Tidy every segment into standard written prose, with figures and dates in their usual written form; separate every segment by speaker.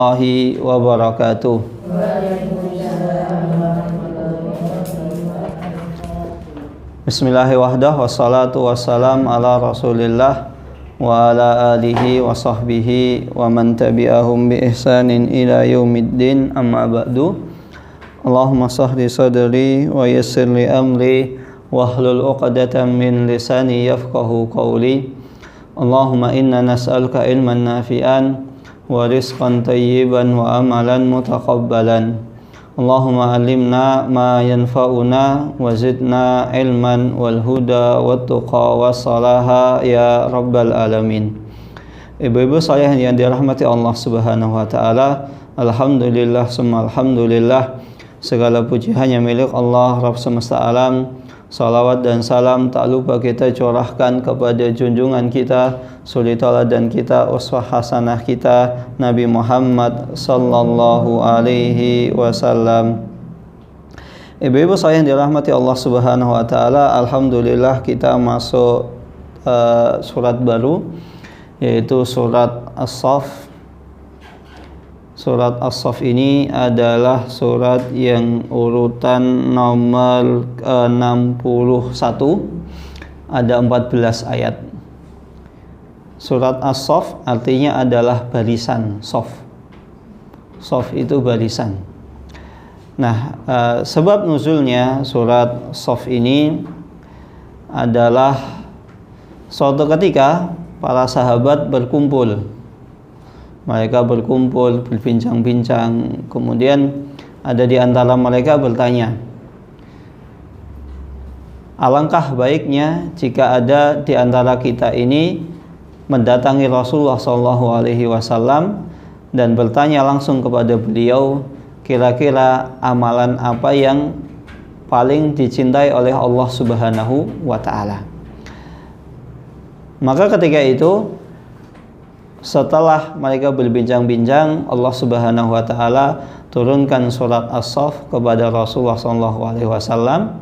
Speaker 1: Warahmatullahi wabarakatuh. Bismillahirrahmanirrahim. Wassalatu wassalam ala Rasulillah wa ala alihi wa sahbihi wa man tabi'ahum bi ihsanin ila yaumiddin, amma ba'du. Allahumma sahli sadri wa yassir li amri wahlul 'uqdatam min lisani yafqahu qawli. Allahumma inna nas'aluka ilman nafi'an wa rizqan tayyiban wa amalan mutaqabbalan. Allahumma alimna ma yanfa'una wa zidna ilman wal huda wat tuqa was salaha ya rabbal alamin. Ibu-ibu saya yang dirahmati Allah Subhanahu wa taala, alhamdulillah summa alhamdulillah, segala puji hanya milik Allah Rabb semesta alam. Salawat dan salam tak lupa kita curahkan kepada junjungan kita, suri tauladan kita, uswah hasanah kita, Nabi Muhammad sallallahu alaihi wasallam. Ibu-ibu saya yang dirahmati Allah Subhanahu wa taala, alhamdulillah kita masuk surat baru, yaitu surat As-Saff. Surat As-Saff ini adalah surat yang urutan nomor 61, ada 14 ayat. Surat As-Saff artinya adalah barisan, Saff. Saff itu barisan. Nah, sebab nuzulnya surat Saff ini adalah suatu ketika para sahabat berkumpul. Mereka berkumpul, berbincang-bincang. Kemudian ada di antara mereka bertanya, alangkah baiknya jika ada di antara kita ini mendatangi Rasulullah SAW dan bertanya langsung kepada beliau, kira-kira amalan apa yang paling dicintai oleh Allah Subhanahu wa ta'ala. Maka ketika itu, setelah mereka berbincang-bincang, Allah Subhanahu wa taala turunkan surat As-Saff kepada Rasulullah SAW.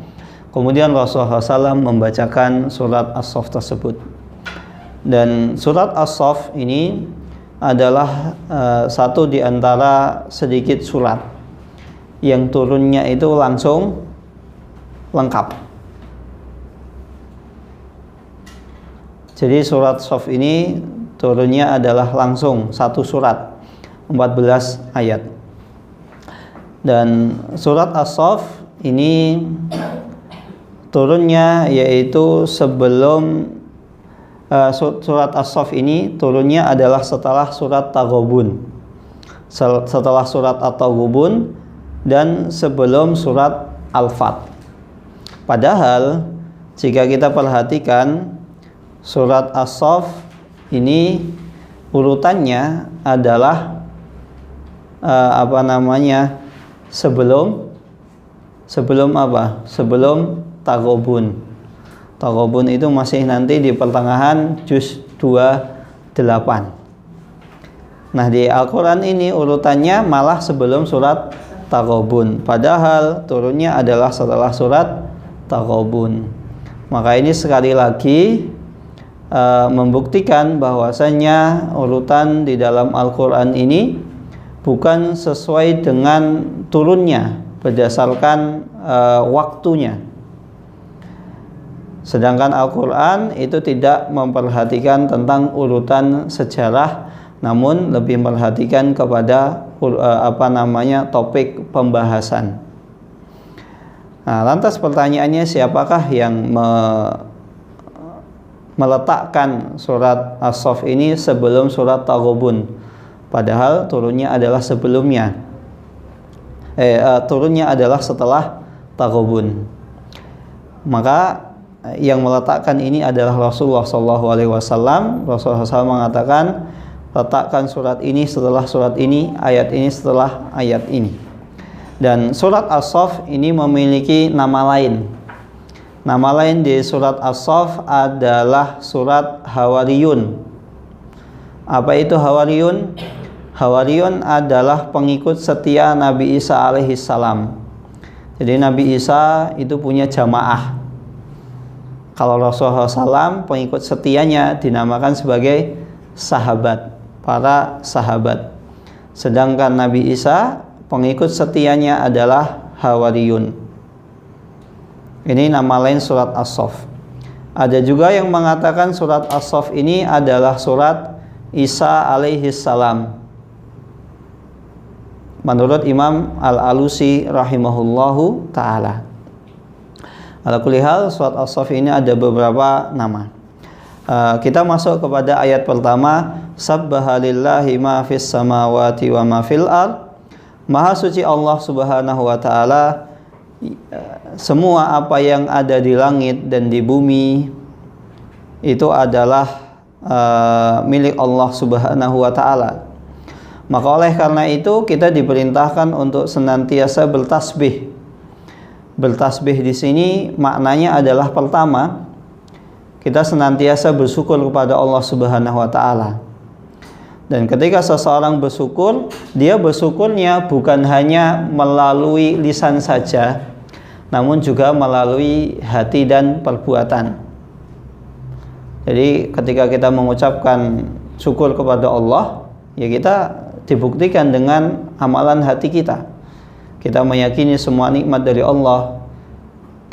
Speaker 1: Kemudian Rasulullah SAW membacakan surat As-Saff tersebut. Dan surat As-Saff ini adalah satu di antara sedikit surat yang turunnya itu langsung lengkap. Jadi surat As-Saff ini turunnya adalah langsung satu surat, 14 ayat. Dan surat As-Saff ini turunnya yaitu sebelum surat As-Saff ini turunnya adalah setelah surat Taghabun. Setelah surat At-Taghabun dan sebelum surat Al-Fat. Padahal jika kita perhatikan surat As-Saff ini urutannya adalah sebelum apa? Sebelum Taghabun. Taghabun itu masih nanti di pertengahan juz 28. Nah, di Al-Qur'an ini urutannya malah sebelum surat Taghabun. Padahal turunnya adalah setelah surat Taghabun. Maka ini sekali lagi membuktikan bahwasanya urutan di dalam Al-Quran ini bukan sesuai dengan turunnya berdasarkan waktunya. Sedangkan Al-Quran itu tidak memperhatikan tentang urutan sejarah, namun lebih memperhatikan kepada topik pembahasan. Nah, lantas pertanyaannya, siapakah yang meletakkan surat As-Saff ini sebelum surat Taghabun, padahal turunnya adalah sebelumnya. Turunnya adalah setelah Taghabun. Maka yang meletakkan ini adalah Rasulullah SAW. Rasulullah SAW mengatakan, letakkan surat ini setelah surat ini, ayat ini setelah ayat ini. Dan surat As-Saff ini memiliki nama lain. Nama lain di surat As-Saff adalah surat Hawariyun. Apa itu Hawariyun? Hawariyun adalah pengikut setia Nabi Isa alaihissalam. Jadi Nabi Isa itu punya jamaah. Kalau Rasulullah SAW, pengikut setianya dinamakan sebagai sahabat, para sahabat. Sedangkan Nabi Isa pengikut setianya adalah Hawariyun. Ini nama lain surat As-Saff. Ada juga yang mengatakan surat As-Saff ini adalah surat Isa alaihi salam. Menurut Imam Al-Alusi rahimahullahu ta'ala. Ala kulli hal, surat As-Saff ini ada beberapa nama. Kita masuk kepada ayat pertama. Sabbaha lillahi ma fis samawati wa ma fil ard. Maha suci Allah subhanahu wa ta'ala, semua apa yang ada di langit dan di bumi itu adalah milik Allah subhanahu wa ta'ala. Maka oleh karena itu kita diperintahkan untuk senantiasa bertasbih. Bertasbih di sini maknanya adalah pertama, kita senantiasa bersyukur kepada Allah Subhanahu wa taala. Dan ketika seseorang bersyukur, dia bersyukurnya bukan hanya melalui lisan saja, namun juga melalui hati dan perbuatan. Jadi ketika kita mengucapkan syukur kepada Allah, ya kita dibuktikan dengan amalan hati kita. Kita meyakini semua nikmat dari Allah.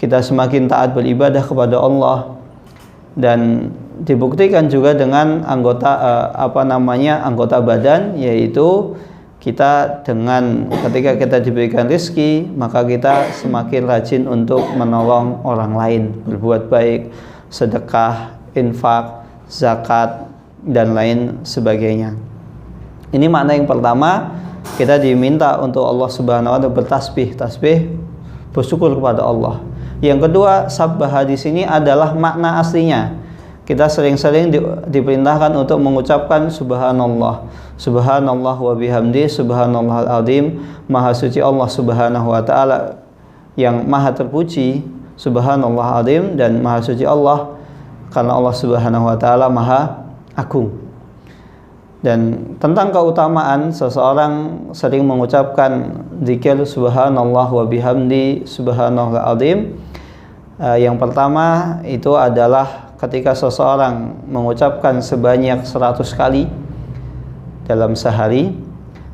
Speaker 1: Kita semakin taat beribadah kepada Allah, dan dibuktikan juga dengan anggota badan, yaitu kita ketika kita diberikan rezeki, maka kita semakin rajin untuk menolong orang lain, berbuat baik, sedekah, infak, zakat, dan lain sebagainya. Ini makna yang pertama, kita diminta untuk Allah Subhanahu wa taala bertasbih, bersyukur kepada Allah. Yang kedua, sabbaha di sini adalah makna aslinya. Kita sering-sering diperintahkan untuk mengucapkan subhanallah, subhanallah wa bihamdi, subhanallahal azim. Maha suci Allah Subhanahu wa taala yang maha terpuji, subhanallah azim, dan maha suci Allah karena Allah Subhanahu wa taala maha agung. Dan tentang keutamaan seseorang sering mengucapkan zikir subhanallah wa bihamdi, subhanallahal azim. Yang pertama itu adalah ketika seseorang mengucapkan sebanyak 100 kali dalam sehari,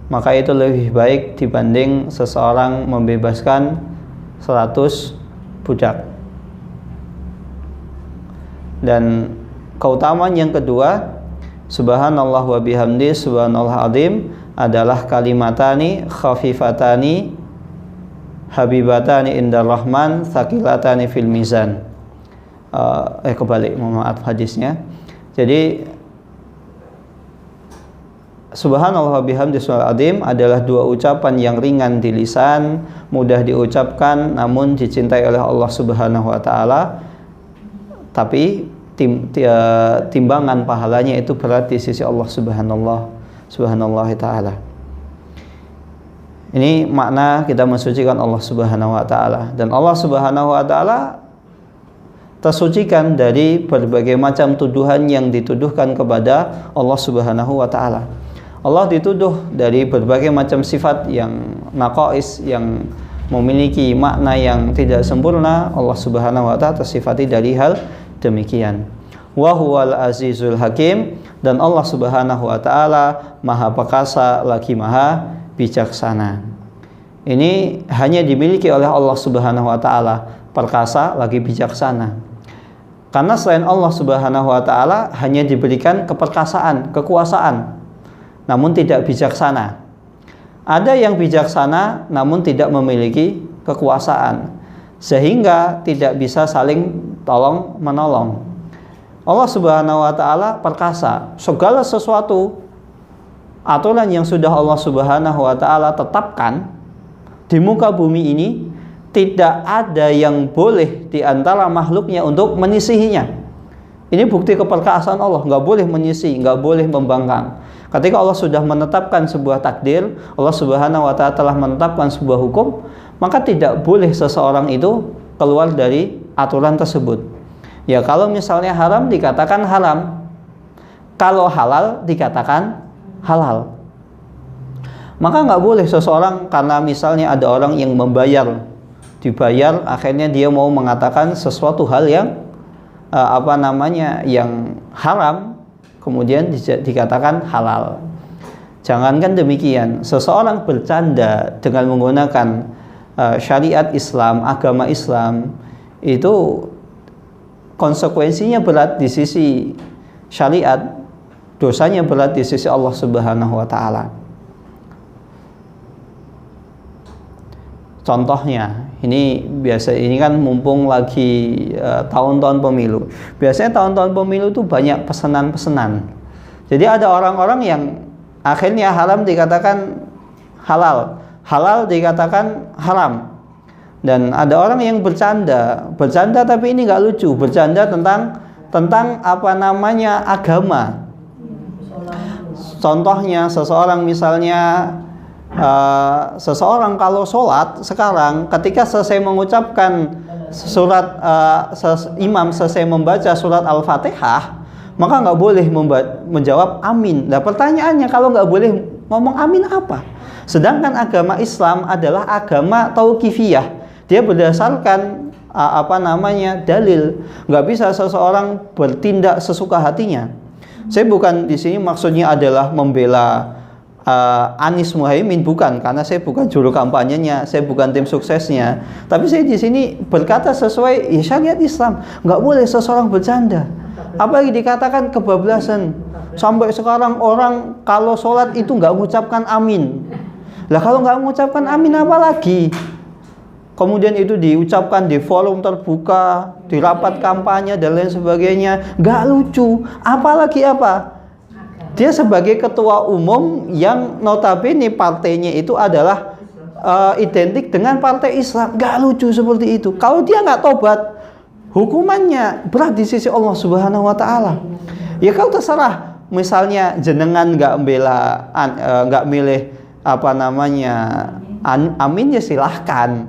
Speaker 1: maka itu lebih baik dibanding seseorang membebaskan 100 budak. Dan keutamaan yang kedua, subhanallah wa bihamdi, subhanallah azim, adalah kalimatani khafifatani habibatani indar rahman thaqilatani fil mizan. Kebalik, maaf hadisnya. Jadi subhanallah wa bihamdi, subhanallah azim adalah dua ucapan yang ringan di lisan, mudah diucapkan, namun dicintai oleh Allah Subhanahu wa taala. Tapi timbangan pahalanya itu berat di sisi Allah Subhanallah ta'ala. Ini makna kita mensucikan Allah Subhanahu wa ta'ala. Dan Allah Subhanahu wa ta'ala tersucikan dari berbagai macam tuduhan yang dituduhkan kepada Allah Subhanahu wa ta'ala. Allah dituduh dari berbagai macam sifat yang naqais, yang memiliki makna yang tidak sempurna. Allah Subhanahu wa ta'ala tersifati dari hal demikian. Wa huwal azizul hakim, dan Allah Subhanahu wa taala maha perkasa lagi maha bijaksana. Ini hanya dimiliki oleh Allah Subhanahu wa taala, perkasa lagi bijaksana. Karena selain Allah Subhanahu wa taala hanya diberikan keperkasaan, kekuasaan, namun tidak bijaksana. Ada yang bijaksana namun tidak memiliki kekuasaan, sehingga tidak bisa saling tolong menolong. Allah Subhanahu wa taala perkasa. Segala sesuatu aturan yang sudah Allah Subhanahu wa taala tetapkan di muka bumi ini, tidak ada yang boleh di antara makhluknya untuk menyisihinya. Ini bukti keperkasaan Allah, nggak boleh menyisi, nggak boleh membangkang. Ketika Allah sudah menetapkan sebuah takdir, Allah Subhanahu wa taala telah menetapkan sebuah hukum, maka tidak boleh seseorang itu keluar dari aturan tersebut. Ya, kalau misalnya haram dikatakan haram, kalau halal dikatakan halal. Maka nggak boleh seseorang, karena misalnya ada orang yang dibayar, akhirnya dia mau mengatakan sesuatu hal yang yang haram, kemudian dikatakan halal. Jangankan demikian, seseorang bercanda dengan menggunakan syariat Islam, agama Islam, itu konsekuensinya berat di sisi syariat, dosanya berat di sisi Allah Subhanahu wa taala. Contohnya, ini kan mumpung lagi tahun-tahun pemilu. Biasanya tahun-tahun pemilu itu banyak pesanan-pesanan. Jadi ada orang-orang yang akhirnya haram dikatakan halal, halal dikatakan haram. Dan ada orang yang bercanda tapi ini nggak lucu, bercanda tentang apa namanya agama. Contohnya seseorang misalnya seseorang kalau sholat sekarang ketika selesai mengucapkan surat imam selesai membaca surat Al-Fatihah, maka nggak boleh menjawab amin. Nah pertanyaannya, kalau nggak boleh ngomong amin apa? Sedangkan agama Islam adalah agama tauqifiyah, dia berdasarkan dalil. Nggak bisa seseorang bertindak sesuka hatinya. Saya bukan di sini maksudnya adalah membela Anies Muhaimin, bukan, karena saya bukan juru kampanyenya, saya bukan tim suksesnya. Tapi saya di sini berkata sesuai syariat Islam. Nggak boleh seseorang bercanda, apalagi dikatakan kebablasan. Sampai sekarang orang kalau sholat itu nggak mengucapkan amin. Lah kalau nggak mengucapkan amin apa lagi? Kemudian itu diucapkan di forum terbuka, di rapat kampanye dan lain sebagainya. Nggak lucu. Apalagi apa? Dia sebagai ketua umum yang notabene partainya itu adalah identik dengan partai Islam. Nggak lucu seperti itu. Kalau dia nggak tobat, hukumannya berat di sisi Allah Subhanahu wa taala. Ya kalau terserah, misalnya jenengan nggak milih amin, ya silahkan.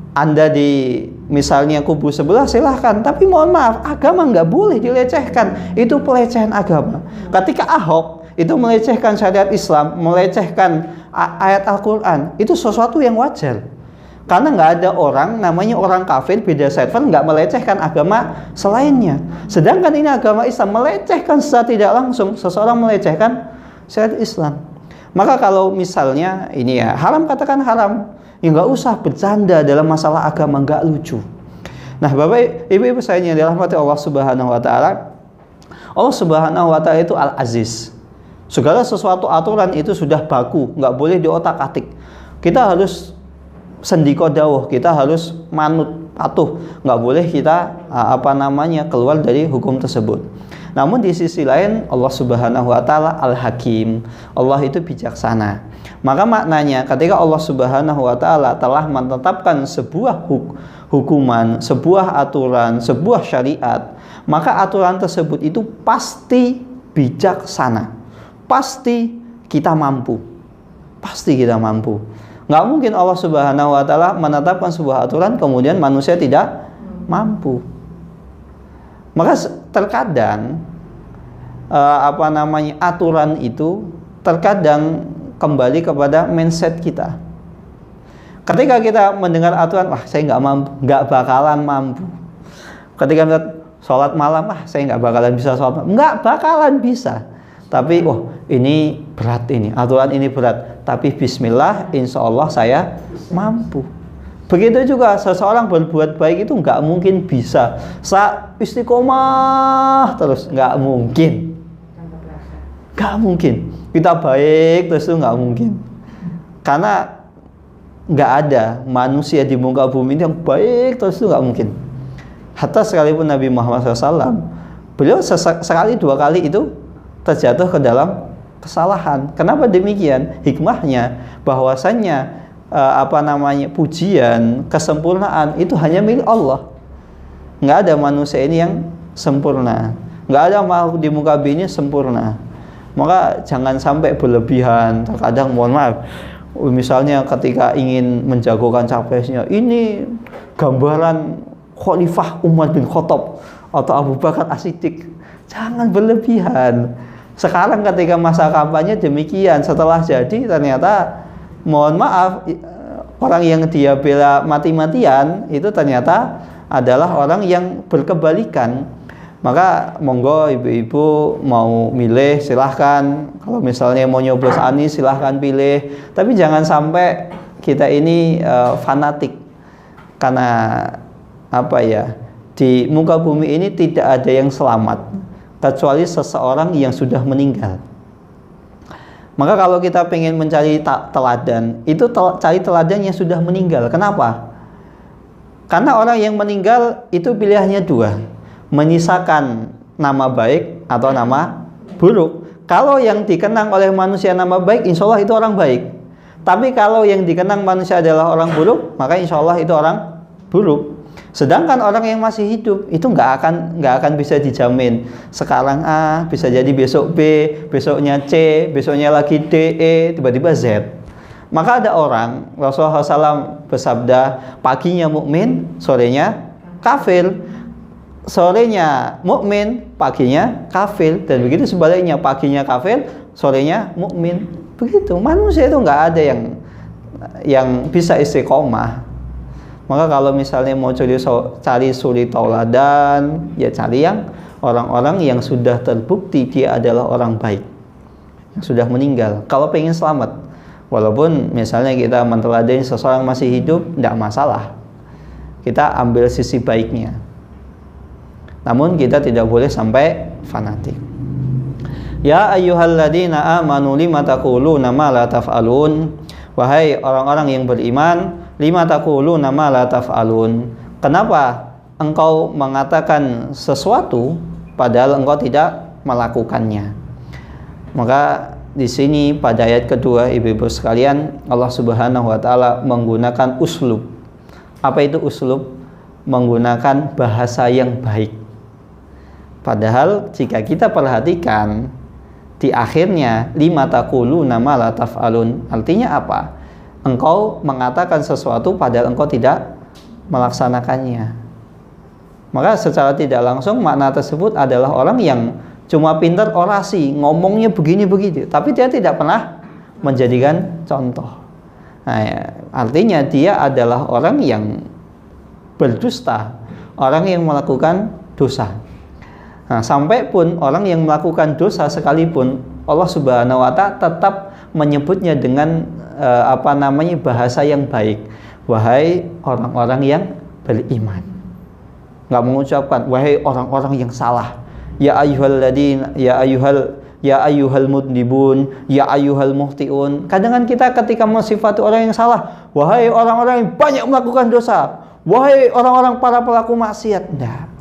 Speaker 1: Anda di misalnya kubu sebelah silahkan, tapi mohon maaf, agama nggak boleh dilecehkan. Itu pelecehan agama. Ketika Ahok itu melecehkan syariat Islam, melecehkan ayat Al-Quran, itu sesuatu yang wajar. Karena nggak ada orang namanya orang kafir beda server nggak melecehkan agama selainnya. Sedangkan ini agama Islam melecehkan secara tidak langsung, seseorang melecehkan syariat Islam. Maka kalau misalnya ini ya haram, katakan haram. Ya nggak usah bercanda dalam masalah agama, nggak lucu. Nah Bapak Ibu saya yang dirahmati Allah Subhanahu wa taala, Allah Subhanahu wa taala itu Al-Aziz. Segala sesuatu aturan itu sudah baku, nggak boleh diotak-atik. Kita harus sendiko dawuh, kita harus manut patuh, nggak boleh kita keluar dari hukum tersebut. Namun di sisi lain Allah Subhanahu wa taala Al-Hakim, Allah itu bijaksana. Maka maknanya ketika Allah Subhanahu wa taala telah menetapkan sebuah hukuman, sebuah aturan, sebuah syariat, maka aturan tersebut itu pasti bijaksana. Pasti kita mampu. Pasti kita mampu. Nggak mungkin Allah Subhanahu wa taala menetapkan sebuah aturan kemudian manusia tidak mampu. Maka terkadang aturan itu terkadang kembali kepada mindset kita. Ketika kita mendengar aturan, saya nggak mampu, nggak bakalan mampu. Ketika kita sholat malam, saya nggak bakalan bisa sholat malam, nggak bakalan bisa. Tapi ini berat, ini aturan ini berat. Tapi Bismillah, insya Allah saya mampu. Begitu juga seseorang berbuat baik itu nggak mungkin bisa istiqomah terus, nggak mungkin. Nggak mungkin. Kita baik terus itu nggak mungkin. Karena nggak ada manusia di muka bumi yang baik terus itu nggak mungkin. Hatta sekalipun Nabi Muhammad SAW, beliau sekali dua kali itu terjatuh ke dalam kesalahan. Kenapa demikian? Hikmahnya bahwasannya pujian, kesempurnaan itu hanya milik Allah. Nggak ada manusia ini yang sempurna. Nggak ada makhluk di muka bumi ini sempurna. Maka jangan sampai berlebihan. Terkadang mohon maaf, misalnya ketika ingin menjagokan capresnya, ini gambaran Khalifah Umar bin Khattab atau Abu Bakar As-Siddiq. Jangan berlebihan. Sekarang ketika masa kampanye demikian, setelah jadi ternyata mohon maaf, orang yang dia bela mati-matian itu ternyata adalah orang yang berkebalikan. Maka monggo ibu-ibu mau milih silahkan. Kalau misalnya mau nyoblos Anies silahkan pilih. Tapi jangan sampai kita ini fanatik. Karena apa ya, di muka bumi ini tidak ada yang selamat kecuali seseorang yang sudah meninggal. Maka kalau kita pengen mencari teladan, itu cari teladan yang sudah meninggal. Kenapa? Karena orang yang meninggal itu pilihannya dua, menyisakan nama baik atau nama buruk. Kalau yang dikenang oleh manusia nama baik, insya Allah itu orang baik. Tapi kalau yang dikenang manusia adalah orang buruk, maka insya Allah itu orang buruk. Sedangkan orang yang masih hidup itu nggak akan bisa dijamin. Sekarang A, bisa jadi besok B, besoknya C, besoknya lagi D, E, tiba-tiba Z. Maka ada orang, Rasulullah SAW bersabda, paginya mukmin, sorenya kafir. Sorenya mukmin, paginya kafir. Dan begitu sebaliknya, paginya kafir, sorenya mukmin. Begitu. Manusia itu nggak ada yang bisa istiqomah. Maka kalau misalnya mau cari suri tauladan, ya cari yang orang-orang yang sudah terbukti dia adalah orang baik, yang sudah meninggal. Kalau pengen selamat, walaupun misalnya kita menteladani seseorang masih hidup, tidak masalah. Kita ambil sisi baiknya. Namun kita tidak boleh sampai fanatik. Ya ayyuhalladzina amanu lima taquluna ma la taf'alun. Wahai orang-orang yang beriman, lima taquluna ma la taf'alun. Kenapa engkau mengatakan sesuatu padahal engkau tidak melakukannya? Maka di sini pada ayat kedua, ibu-ibu sekalian, Allah Subhanahu wa taala menggunakan uslub. Apa itu uslub? Menggunakan bahasa yang baik. Padahal jika kita perhatikan di akhirnya lima taquluna ma la taf'alun, artinya apa? Engkau mengatakan sesuatu padahal engkau tidak melaksanakannya. Maka secara tidak langsung makna tersebut adalah orang yang cuma pintar orasi, ngomongnya begini-begitu, tapi dia tidak pernah menjadikan contoh. Nah, ya, artinya dia adalah orang yang berdusta, orang yang melakukan dosa. Nah, sampai pun orang yang melakukan dosa sekalipun, Allah Subhanahu wa Ta'ala tetap menyebutnya dengan bahasa yang baik. Wahai orang-orang yang beriman. Nggak mengucapkan wahai orang-orang yang salah. Ya ayyuhalladzina ya ayyuhal mudnibun, ya ayyuhal muhtiun. Kadang kita ketika mensifati orang yang salah, wahai orang-orang yang banyak melakukan dosa, wahai orang-orang para pelaku maksiat. Nah,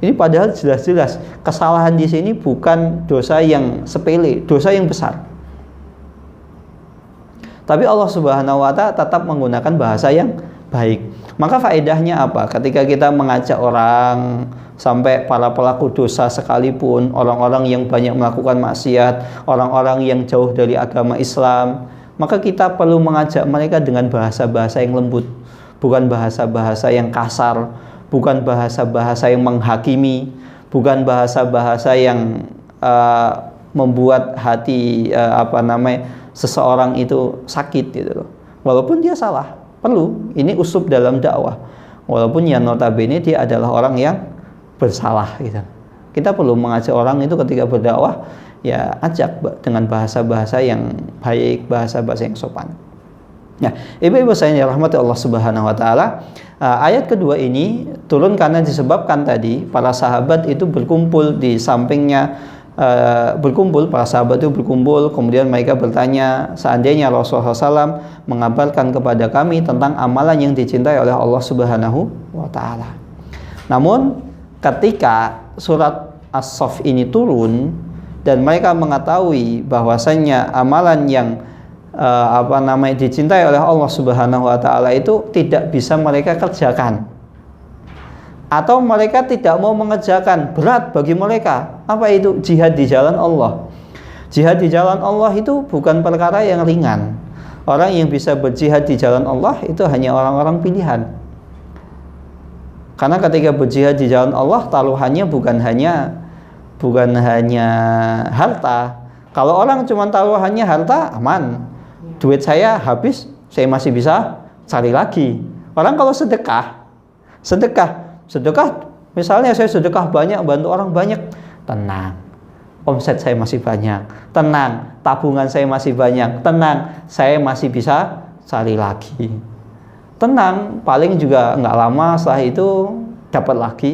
Speaker 1: ini padahal jelas-jelas kesalahan di sini bukan dosa yang sepele, dosa yang besar. Tapi Allah Subhanahu wa Ta'ala tetap menggunakan bahasa yang baik. Maka faedahnya apa? Ketika kita mengajak orang, sampai para pelaku dosa sekalipun, orang-orang yang banyak melakukan maksiat, orang-orang yang jauh dari agama Islam, maka kita perlu mengajak mereka dengan bahasa-bahasa yang lembut, bukan bahasa-bahasa yang kasar, bukan bahasa-bahasa yang menghakimi, bukan bahasa-bahasa yang membuat hati seseorang itu sakit gitu loh. Walaupun dia salah, perlu. Ini uslub dalam dakwah. Walaupun yang notabene dia adalah orang yang bersalah gitu. Kita perlu mengajak orang itu ketika berdakwah, ya ajak dengan bahasa-bahasa yang baik, bahasa-bahasa yang sopan. Nah, ibu-ibu saya yang dirahmati Allah Subhanahu wa Ta'ala, ayat kedua ini turun karena disebabkan tadi para sahabat itu berkumpul di sampingnya. Para sahabat itu berkumpul, kemudian mereka bertanya, seandainya Rasulullah SAW mengabarkan kepada kami tentang amalan yang dicintai oleh Allah Subhanahu wa Ta'ala. Namun ketika surat As-Saff ini turun dan mereka mengetahui bahwasannya amalan yang dicintai oleh Allah Subhanahu wa Ta'ala itu tidak bisa mereka kerjakan, atau mereka tidak mau mengerjakan, berat bagi mereka. Apa itu? Jihad di jalan Allah. Jihad di jalan Allah itu bukan perkara yang ringan. Orang yang bisa berjihad di jalan Allah itu hanya orang-orang pilihan. Karena ketika berjihad di jalan Allah, taruhannya bukan hanya harta. Kalau orang cuma taruhannya harta, aman. Duit saya habis, saya masih bisa cari lagi. Orang kalau sedekah Misalnya saya sedekah banyak, bantu orang banyak, tenang, omset saya masih banyak, tenang, tabungan saya masih banyak, tenang, saya masih bisa cari lagi, tenang, paling juga nggak lama setelah itu dapat lagi.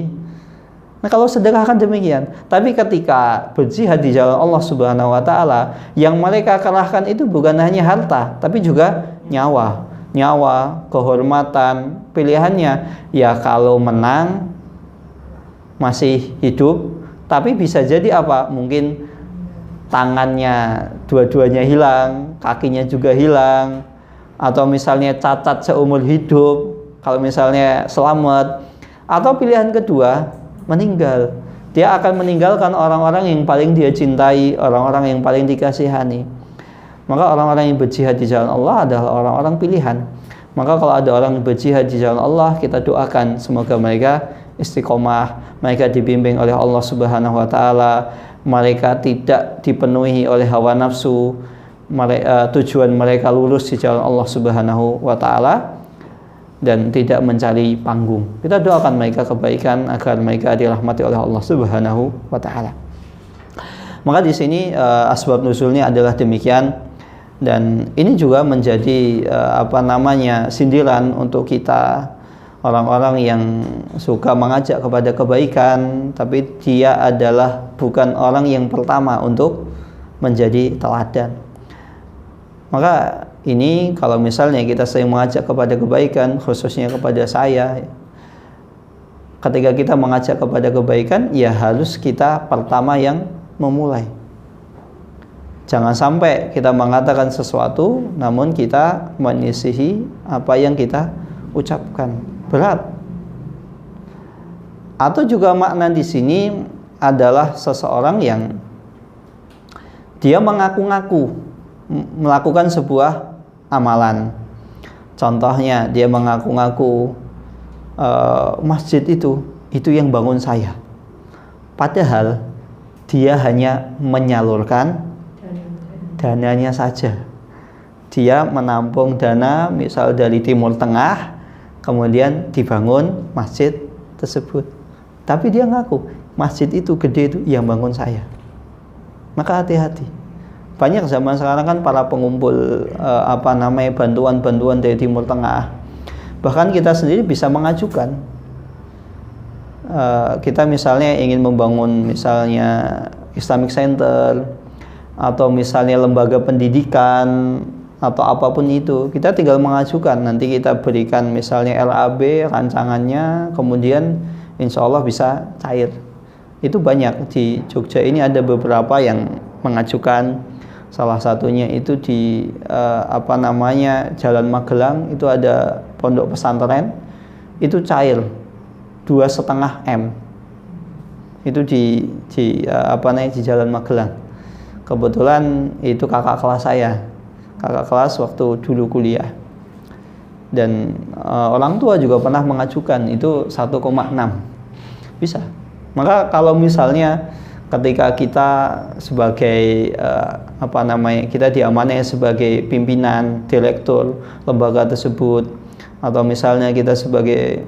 Speaker 1: Nah, kalau sedekah kan demikian. Tapi ketika berjihad di jalan Allah Subhanahu wa taala, yang mereka kalahkan itu bukan hanya harta, tapi juga nyawa. Nyawa, kehormatan, pilihannya ya kalau menang masih hidup, tapi bisa jadi apa? Mungkin tangannya dua-duanya hilang, kakinya juga hilang, atau misalnya cacat seumur hidup kalau misalnya selamat, atau pilihan kedua meninggal. Dia akan meninggalkan orang-orang yang paling dia cintai, orang-orang yang paling dikasihani. Maka orang-orang yang berjihad di jalan Allah adalah orang-orang pilihan. Maka kalau ada orang yang berjihad di jalan Allah, kita doakan semoga mereka istiqomah, mereka dibimbing oleh Allah Subhanahu wa taala, mereka tidak dipenuhi oleh hawa nafsu, tujuan mereka lurus di jalan Allah Subhanahu wa taala dan tidak mencari panggung. Kita doakan mereka kebaikan agar mereka dirahmati oleh Allah Subhanahu wa taala. Maka di sini asbab nuzulnya adalah demikian, dan ini juga menjadi sindiran untuk kita orang-orang yang suka mengajak kepada kebaikan, tapi dia adalah bukan orang yang pertama untuk menjadi teladan. Maka ini kalau misalnya kita sering mengajak kepada kebaikan, khususnya kepada saya, ketika kita mengajak kepada kebaikan, ya harus kita pertama yang memulai. Jangan sampai kita mengatakan sesuatu namun kita menyisihi apa yang kita ucapkan. Berat. Atau juga makna di sini adalah seseorang yang dia mengaku-ngaku melakukan sebuah amalan. Contohnya dia mengaku-ngaku masjid itu yang bangun saya. Padahal dia hanya menyalurkan dananya saja. Dia menampung dana misal dari Timur Tengah, kemudian dibangun masjid tersebut. Tapi dia ngaku masjid itu gede, itu yang bangun saya. Maka hati-hati. Banyak zaman sekarang kan para pengumpul bantuan-bantuan dari Timur Tengah. Bahkan kita sendiri bisa mengajukan. Kita misalnya ingin membangun misalnya Islamic Center atau misalnya lembaga pendidikan atau apapun itu, kita tinggal mengajukan, nanti kita berikan misalnya LAB rancangannya, kemudian insya Allah bisa cair. Itu banyak di Jogja ini, ada beberapa yang mengajukan. Salah satunya itu di Jalan Magelang, itu ada pondok pesantren, itu cair 2,5 M. Itu di Jalan Magelang. Kebetulan itu kakak kelas saya, kakak kelas waktu dulu kuliah, dan orang tua juga pernah mengajukan, itu 1,6 bisa. Maka kalau misalnya ketika kita sebagai kita diamanai sebagai pimpinan, direktur lembaga tersebut, atau misalnya kita sebagai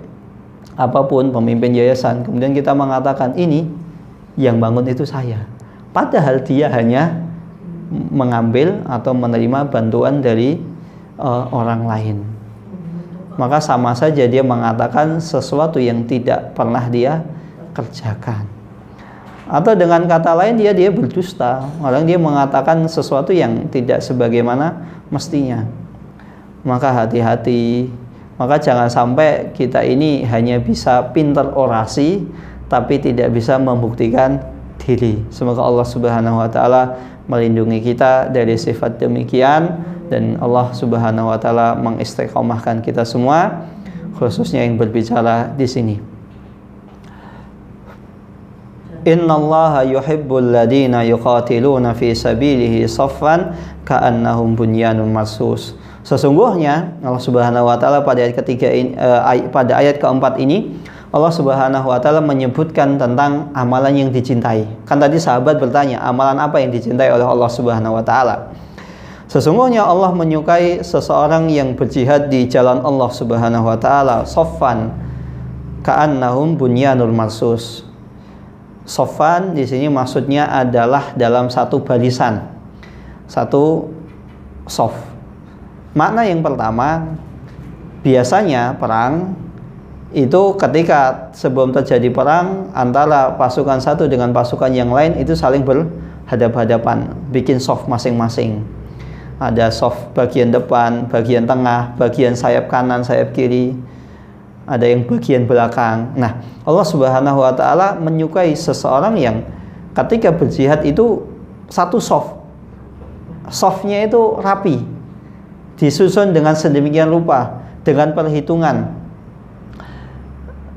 Speaker 1: apapun pemimpin yayasan, kemudian kita mengatakan ini yang bangun itu saya, padahal dia hanya mengambil atau menerima bantuan dari orang lain, maka sama saja dia mengatakan sesuatu yang tidak pernah dia kerjakan. Atau dengan kata lain dia berdusta, orang dia mengatakan sesuatu yang tidak sebagaimana mestinya. Maka hati-hati. Maka jangan sampai kita ini hanya bisa pintar orasi tapi tidak bisa membuktikan diri. Semoga Allah Subhanahu wa taala melindungi kita dari sifat demikian, dan Allah Subhanahu wa taala mengistiqomahkan kita semua, khususnya yang berbicara di sini. Innallaha yuhibbul ladina yuqatiluna fi sabilihi saffan ka'annahum bunyanun marsus. Sesungguhnya Allah Subhanahu wa taala pada ayat ketiga ini, pada ayat keempat ini, Allah Subhanahu wa taala menyebutkan tentang amalan yang dicintai. Kan tadi sahabat bertanya, amalan apa yang dicintai oleh Allah Subhanahu wa taala? Sesungguhnya Allah menyukai seseorang yang berjihad di jalan Allah Subhanahu wa taala saffan, ka'annahum bunyanul marsus. Sofan di sini maksudnya adalah dalam satu barisan, satu sof. Makna yang pertama, biasanya perang itu ketika sebelum terjadi perang antara pasukan satu dengan pasukan yang lain itu saling berhadap-hadapan, bikin sof masing-masing. Ada sof bagian depan, bagian tengah, bagian sayap kanan, sayap kiri, ada yang bagian belakang. Nah, Allah Subhanahu wa ta'ala menyukai seseorang yang ketika berjihad itu satu sof. Sofnya itu rapi, disusun dengan sedemikian rupa, dengan perhitungan,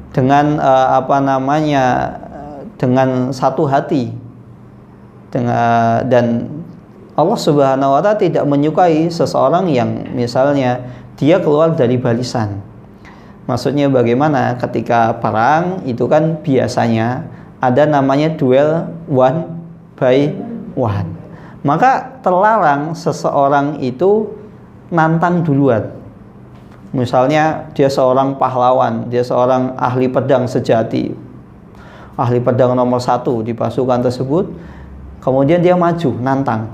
Speaker 1: dengan dengan satu hati, dan Allah Subhanahu wa ta'ala tidak menyukai seseorang yang misalnya dia keluar dari barisan. Maksudnya bagaimana? Ketika perang itu kan biasanya ada namanya duel one by one. Maka terlarang seseorang itu nantang duluan. Misalnya dia seorang pahlawan, dia seorang ahli pedang sejati, ahli pedang nomor 1 di pasukan tersebut, kemudian dia maju nantang,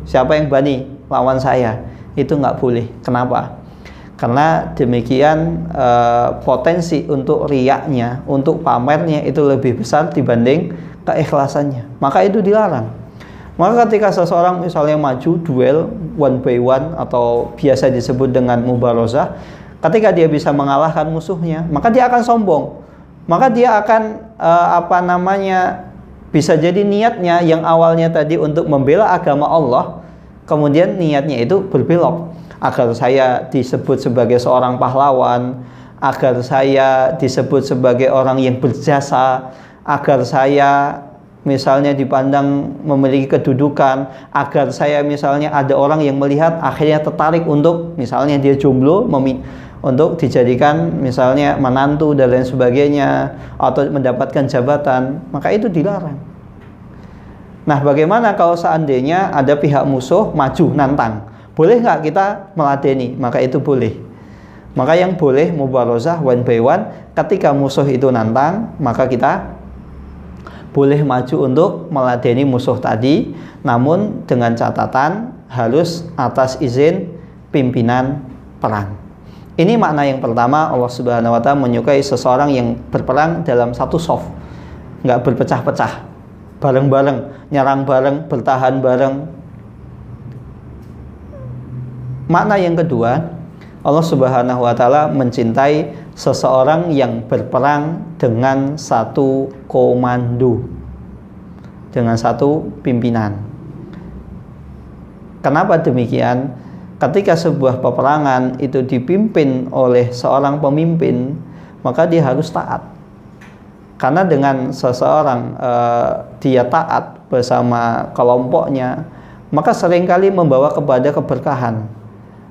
Speaker 1: siapa yang berani lawan saya? Itu nggak boleh. Kenapa? Karena demikian potensi untuk riyaknya, untuk pamernya itu lebih besar dibanding keikhlasannya. Maka itu dilarang. Maka ketika seseorang misalnya maju duel one by one atau biasa disebut dengan mubarozah, ketika dia bisa mengalahkan musuhnya, maka dia akan sombong. Maka dia akan bisa jadi niatnya yang awalnya tadi untuk membela agama Allah, kemudian niatnya itu berbelok. Agar saya disebut sebagai seorang pahlawan, agar saya disebut sebagai orang yang berjasa, agar saya misalnya dipandang memiliki kedudukan, agar saya misalnya ada orang yang melihat akhirnya tertarik untuk misalnya dia jomblo, untuk dijadikan misalnya menantu dan lain sebagainya, atau mendapatkan jabatan, maka itu dilarang. Nah, bagaimana kalau seandainya ada pihak musuh maju nantang? Boleh nggak kita meladeni? Maka itu boleh. Maka yang boleh mubarozah one by one, ketika musuh itu nantang, maka kita boleh maju untuk meladeni musuh tadi, namun dengan catatan harus atas izin pimpinan perang. Ini makna yang pertama. Allah Subhanahu wa ta'ala menyukai seseorang yang berperang dalam satu sof, nggak berpecah-pecah, bareng-bareng, nyerang bareng, bertahan bareng. Makna yang kedua, Allah Subhanahu wa ta'ala mencintai seseorang yang berperang dengan satu komando, dengan satu pimpinan. Kenapa demikian? Ketika sebuah peperangan itu dipimpin oleh seorang pemimpin, maka dia harus taat. Karena dengan seseorang dia taat bersama kelompoknya, maka seringkali membawa kepada keberkahan.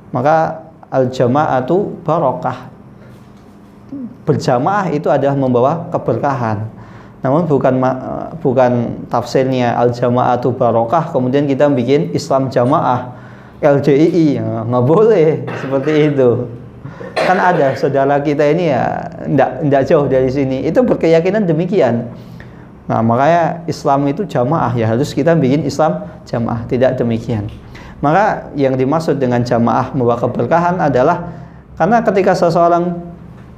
Speaker 1: Maka al-jama'atu barokah, berjamaah itu adalah membawa keberkahan. Namun bukan tafsirnya al-jama'atu barokah kemudian kita bikin Islam jamaah, LJII, nggak boleh seperti itu. Kan ada saudara kita ini ya enggak jauh dari sini, itu berkeyakinan demikian. Nah, makanya Islam itu jamaah, ya harus kita bikin Islam jamaah, tidak demikian. Maka yang dimaksud dengan jamaah membawa keberkahan adalah karena ketika seseorang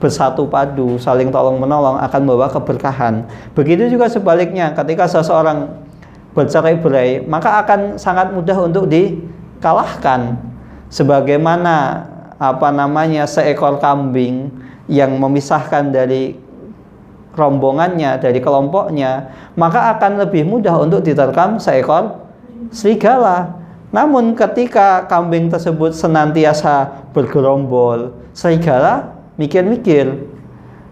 Speaker 1: bersatu padu, saling tolong menolong akan membawa keberkahan. Begitu juga sebaliknya, ketika seseorang bercerai-berai, maka akan sangat mudah untuk dikalahkan. Sebagaimana seekor kambing yang memisahkan dari rombongannya, dari kelompoknya, maka akan lebih mudah untuk diterkam seekor serigala. Namun ketika kambing tersebut senantiasa bergerombol, serigala mikir-mikir.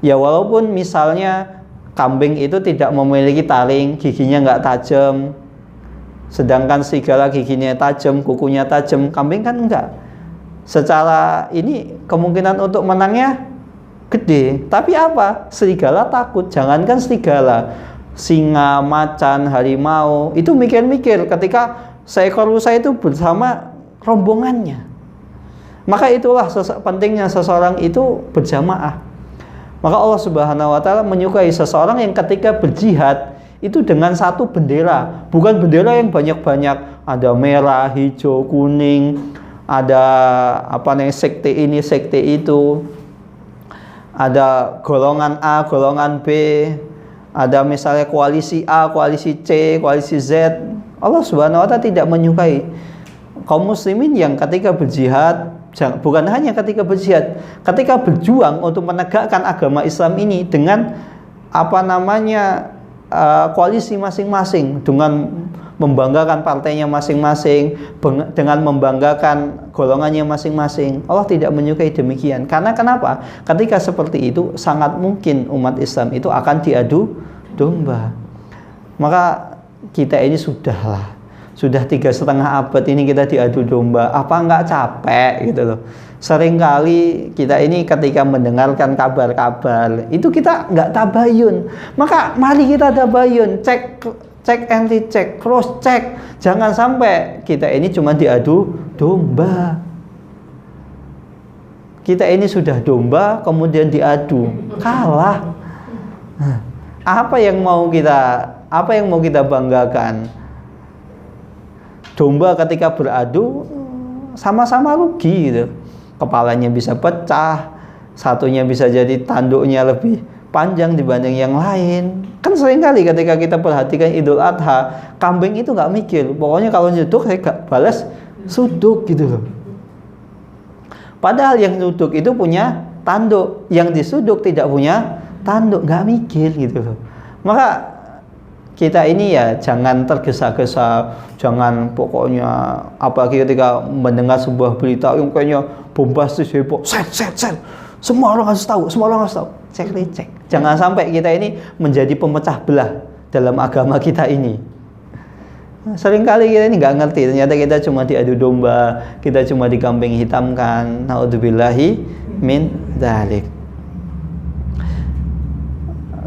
Speaker 1: Ya walaupun misalnya kambing itu tidak memiliki taring, giginya nggak tajam, sedangkan serigala giginya tajam, kukunya tajam, kambing kan enggak. Secara ini kemungkinan untuk menangnya gede. Tapi apa? Serigala takut. Jangankan serigala, singa, macan, harimau itu mikir-mikir ketika seekor rusa itu bersama rombongannya. Maka itulah pentingnya seseorang itu berjamaah. Maka Allah Subhanahu wa taala menyukai seseorang yang ketika berjihad itu dengan satu bendera, bukan bendera yang banyak-banyak, ada merah, hijau, kuning, ada sekte ini, sekte itu, ada golongan A, golongan B, ada misalnya koalisi A, koalisi C, koalisi Z. Allah Subhanahu wa taala tidak menyukai kaum muslimin yang ketika berjihad, bukan hanya ketika berjihad, ketika berjuang untuk menegakkan agama Islam ini dengan koalisi masing-masing, dengan membanggakan partainya masing-masing, dengan membanggakan golongannya masing-masing. Allah tidak menyukai demikian. Karena kenapa? Ketika seperti itu sangat mungkin umat Islam itu akan diadu domba. Maka kita ini sudah 3,5 abad ini kita diadu domba. Apa enggak capek gitu loh? Seringkali kita ini ketika mendengarkan kabar-kabar itu kita enggak tabayun. Maka mari kita tabayun, cek and recheck, cross check. Jangan sampai kita ini cuma diadu domba. Kita ini sudah domba kemudian diadu, kalah. Apa yang mau kita banggakan? Domba ketika beradu sama-sama rugi gitu. Kepalanya bisa pecah, satunya bisa jadi tanduknya lebih panjang dibanding yang lain. Kan seringkali ketika kita perhatikan Idul Adha, kambing itu nggak mikir, pokoknya kalau nyuduk saya gak balas suduk gitu loh. Padahal yang nyuduk itu punya tanduk, yang disuduk tidak punya tanduk, nggak mikir gitu loh. Maka kita ini ya jangan tergesa-gesa, jangan pokoknya apalagi ketika mendengar sebuah berita yang kayaknya bombastis, heboh, set, semua orang harus tahu, cek. Jangan sampai kita ini menjadi pemecah belah dalam agama kita ini. Seringkali kita ini nggak ngerti, ternyata kita cuma diadu domba, kita cuma dikambing hitamkan. Naudzubillahi min dzalik.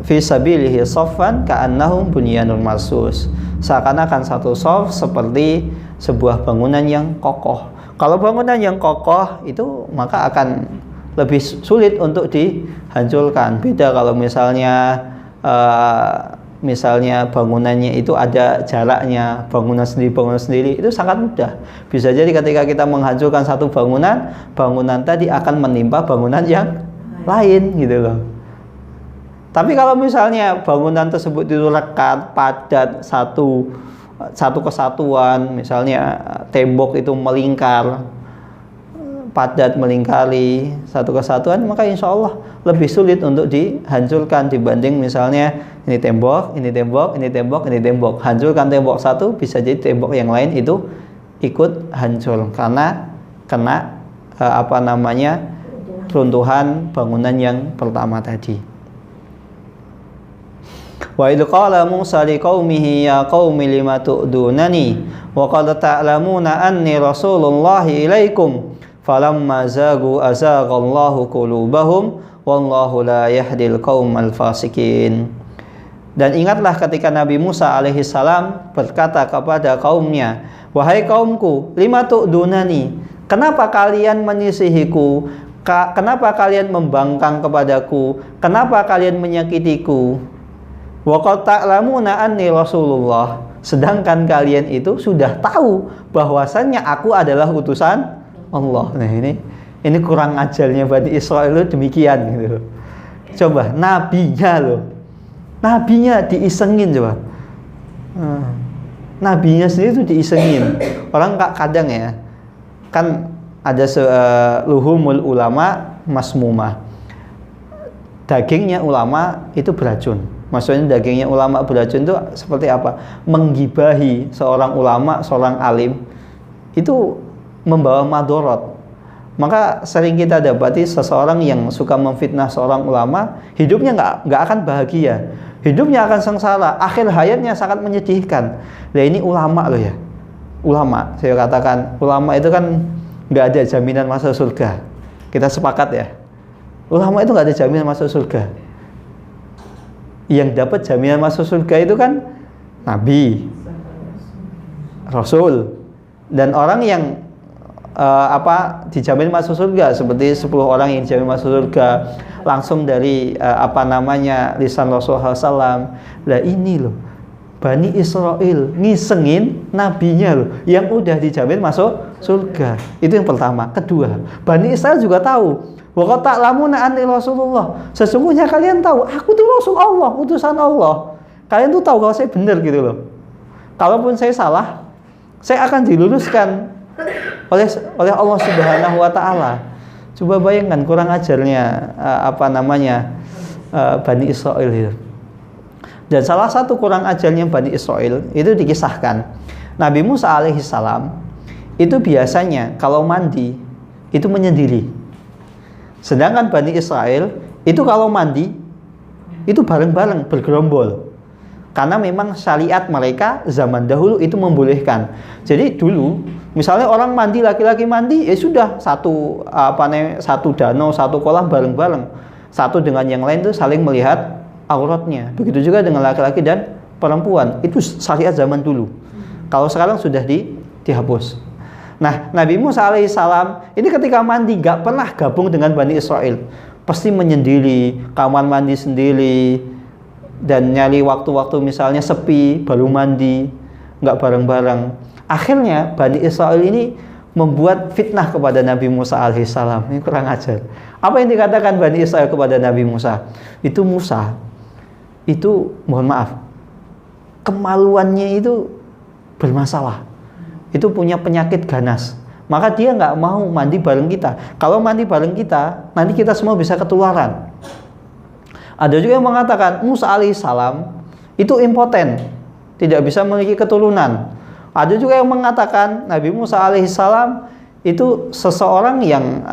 Speaker 1: Fi sabilihi saffan ka'annahum bunyanun marsus. Seakan-akan satu shaf seperti sebuah bangunan yang kokoh. Kalau bangunan yang kokoh itu maka akan lebih sulit untuk dihancurkan. Beda kalau misalnya bangunannya itu ada jaraknya, bangunan sendiri itu sangat mudah. Bisa jadi ketika kita menghancurkan satu bangunan tadi akan menimpa bangunan yang lain gitu loh. Tapi kalau misalnya bangunan tersebut itu rekat, padat, satu kesatuan, misalnya tembok itu melingkar, padat melingkari satu kesatuan, maka insya Allah lebih sulit untuk dihancurkan dibanding misalnya ini tembok. Hancurkan tembok satu, bisa jadi tembok yang lain itu ikut hancur karena kena runtuhan bangunan yang pertama tadi. Wa idh qala Musa liqaumihi ya qaumi lima tu'dunani wa qad ta'lamuna anni rasulullahi ilaikum falamma zagu azaghallahu qulubahum wallahu la yahdil qaumal fasikin. Dan ingatlah ketika Nabi Musa alaihi salam berkata kepada kaumnya, wahai kaumku, lima tu'dunani, kenapa kalian menyisihiku? Kenapa kalian membangkang kepadaku? Kenapa kalian menyakitiku? Wa qad ta'lamuna anni rasulullah, sedangkan kalian itu sudah tahu bahwasannya aku adalah utusan Allah. Nah ini kurang ajarnya Bani Israil itu demikian gitu. Coba nabinya diisengin coba. Nabinya sendiri itu diisengin. Orang kadang ya kan ada luhumul ulama masmumah. Dagingnya ulama itu beracun. Maksudnya dagingnya ulama beracun itu seperti apa? Menggibahi seorang ulama, seorang alim itu membawa madorot. Maka sering kita dapati seseorang yang suka memfitnah seorang ulama, hidupnya nggak akan bahagia, hidupnya akan sengsara, akhir hayatnya sangat menyedihkan. Nah ini ulama loh ya, ulama. Saya katakan ulama itu kan nggak ada jaminan masuk surga. Kita sepakat ya, ulama itu nggak ada jaminan masuk surga. Yang dapat jaminan masuk surga itu kan Nabi, Rasul, dan orang yang dijamin masuk surga, seperti 10 orang yang dijamin masuk surga langsung dari lisan Rasulullah SAW. Lah ini loh, Bani Israel ngisengin nabinya loh yang udah dijamin masuk surga. Itu yang pertama. Kedua, Bani Israel juga tahu, wa qad ta'lamuna anni Rasulullah, sesungguhnya kalian tahu aku tuh Rasul Allah, utusan Allah. Kalian tuh tahu kalau saya benar gitu loh. Kalaupun saya salah, saya akan diluluskan oleh Allah Subhanahu wa taala. Coba bayangkan kurang ajarnya Bani Israel itu. Dan salah satu kurang ajarnya Bani Israel itu dikisahkan, Nabi Musa alaihissalam itu biasanya kalau mandi itu menyendiri. Sedangkan Bani Israel itu kalau mandi itu bareng-bareng, bergerombol. Karena memang syariat mereka zaman dahulu itu membolehkan. Jadi dulu misalnya orang mandi, laki-laki mandi, ya sudah satu danau, satu kolam bareng-bareng. Satu dengan yang lain itu saling melihat auratnya. Begitu juga dengan laki-laki dan perempuan. Itu syariat zaman dulu. Kalau sekarang sudah dihapus. Nah, Nabi Musa alaihissalam ini ketika mandi gak pernah gabung dengan Bani Israel. Pasti menyendiri, kamar mandi sendiri, dan nyari waktu-waktu misalnya sepi baru mandi, nggak bareng-bareng. Akhirnya Bani Israel ini membuat fitnah kepada Nabi Musa alaihissalam. Ini kurang ajar. Apa yang dikatakan Bani Israel kepada Nabi Musa? Musa itu mohon maaf, kemaluannya itu bermasalah. Itu punya penyakit ganas. Maka dia nggak mau mandi bareng kita. Kalau mandi bareng kita, nanti kita semua bisa ketularan. Ada juga yang mengatakan Musa alaihissalam itu impoten, tidak bisa memiliki keturunan. Ada juga yang mengatakan Nabi Musa alaihissalam itu seseorang yang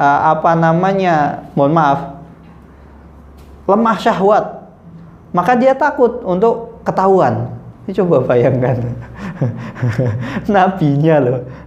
Speaker 1: mohon maaf, lemah syahwat. Maka dia takut untuk ketahuan. Ini coba bayangkan.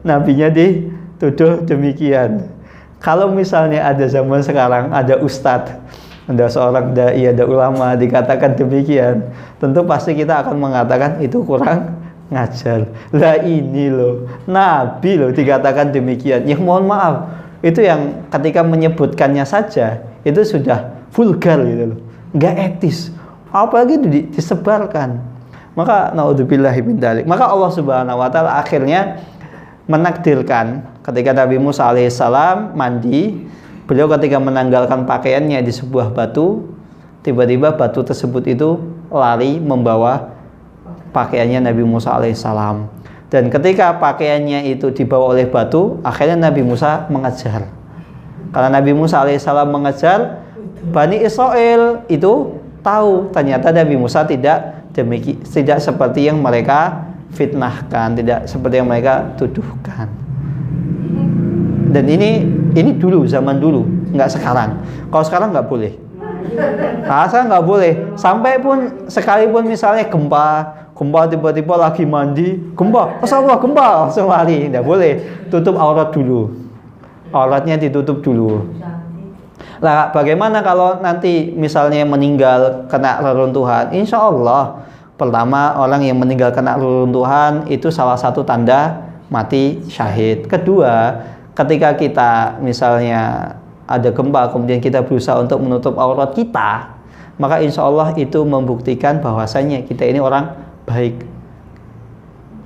Speaker 1: Nabinya dituduh demikian. Kalau misalnya ada zaman sekarang ada ustadz, ada seorang dai, ada ulama dikatakan demikian, tentu pasti kita akan mengatakan itu kurang ngajar. Lah ini loh, Nabi loh dikatakan demikian. Yang mohon maaf, itu yang ketika menyebutkannya saja itu sudah vulgar gitu loh, nggak etis. Apalagi disebarkan. Maka naudzubillahi min dzalik. Maka Allah Subhanahu wa taala akhirnya menakdirkan ketika Nabi Musa alaihissalam mandi, beliau ketika menanggalkan pakaiannya di sebuah batu, tiba-tiba batu tersebut itu lari membawa pakaiannya Nabi Musa alaihissalam. Dan ketika pakaiannya itu dibawa oleh batu, akhirnya Nabi Musa mengejar. Karena Nabi Musa alaihissalam mengejar, Bani Israel itu tahu ternyata Nabi Musa tidak seperti yang mereka fitnahkan, tidak seperti yang mereka tuduhkan. Dan ini dulu, zaman dulu, nggak sekarang. Kalau sekarang nggak boleh. Sekarang nggak boleh. Sampai pun sekalipun misalnya gempa tiba-tiba lagi mandi, gempa, langsung lari, nggak boleh. Tutup aurat dulu. Auratnya ditutup dulu. Lah, bagaimana kalau nanti misalnya meninggal kena reruntuhan? Insya Allah, pertama orang yang meninggal kena reruntuhan itu salah satu tanda mati syahid. Kedua, ketika kita misalnya ada gempa kemudian kita berusaha untuk menutup aurat kita, maka insya Allah itu membuktikan bahwasanya kita ini orang baik.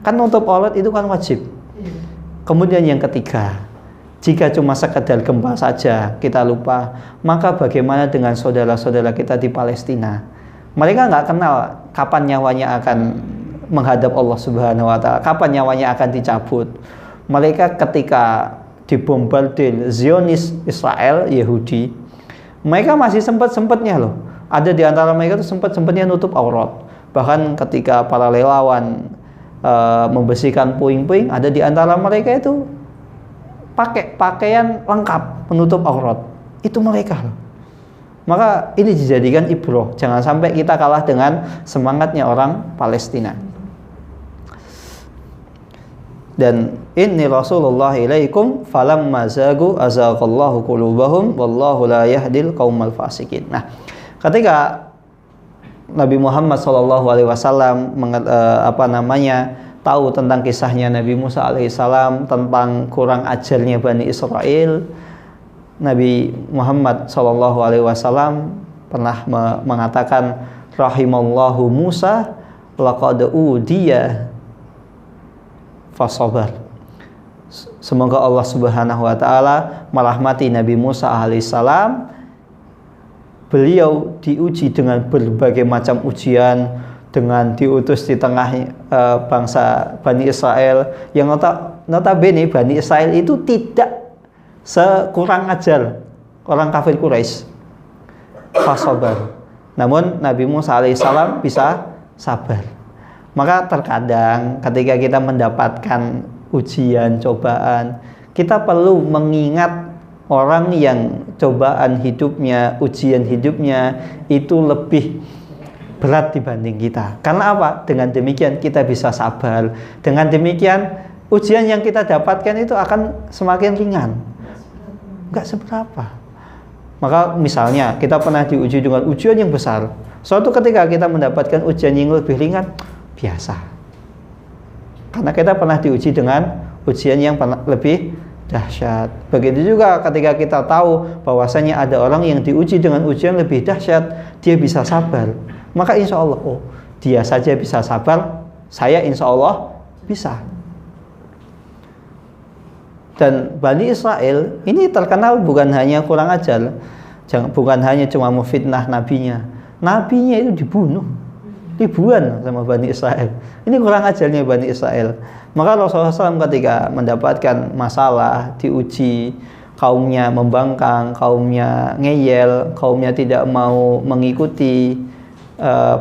Speaker 1: Kan menutup aurat itu kan wajib. Kemudian yang ketiga, jika cuma sekedar gempa saja kita lupa, maka bagaimana dengan saudara-saudara kita di Palestina? Mereka nggak kenal kapan nyawanya akan menghadap Allah Subhanahu wa taala, kapan nyawanya akan dicabut. Mereka ketika dibombardir Zionis Israel Yahudi, mereka masih sempat-sempatnya loh. Ada di antara mereka tuh sempat-sempatnya nutup aurat. Bahkan ketika para relawan membersihkan puing-puing, ada di antara mereka itu pakai pakaian lengkap menutup aurat. Itu mereka loh. Maka ini dijadikan ibroh. Jangan sampai kita kalah dengan semangatnya orang Palestina. Dan inni Rasulullah ilaikum falamma zagu azaqallahu qulubahum wallahu la yahdil qaumal fasikin. Nah, ketika Nabi Muhammad SAW tahu tentang kisahnya Nabi Musa alaihissalam, tentang kurang ajarnya Bani Israel, Nabi Muhammad SAW pernah mengatakan, rahimallahu Musa laqad udiya fasabar. Semoga Allah Subhanahu wa taala merahmati Nabi Musa alaihissalam. Beliau diuji dengan berbagai macam ujian, dengan diutus di tengah bangsa Bani Israel yang notabene Bani Israel itu tidak sekurang ajar orang kafir Quraisy. Fasabar. Namun Nabi Musa alaihissalam bisa sabar. Maka terkadang ketika kita mendapatkan ujian, cobaan, kita perlu mengingat orang yang cobaan hidupnya, ujian hidupnya itu lebih berat dibanding kita. Karena apa? Dengan demikian kita bisa sabar. Dengan demikian ujian yang kita dapatkan itu akan semakin ringan. Enggak seberapa. Maka misalnya kita pernah diuji dengan ujian yang besar. Suatu ketika kita mendapatkan ujian yang lebih ringan, biasa. Karena kita pernah diuji dengan ujian yang lebih dahsyat. Begitu juga ketika kita tahu bahwasanya ada orang yang diuji dengan ujian lebih dahsyat, dia bisa sabar. Maka insya Allah, oh dia saja bisa sabar, saya insya Allah bisa. Dan Bani Israel ini terkenal bukan hanya kurang ajar, bukan hanya cuma memfitnah nabinya. Nabinya itu dibunuh ribuan sama Bani Israel. Ini kurang ajarnya Bani Israel. Maka Rasulullah SAW ketika mendapatkan masalah, diuji, kaumnya membangkang, kaumnya ngeyel, kaumnya tidak mau mengikuti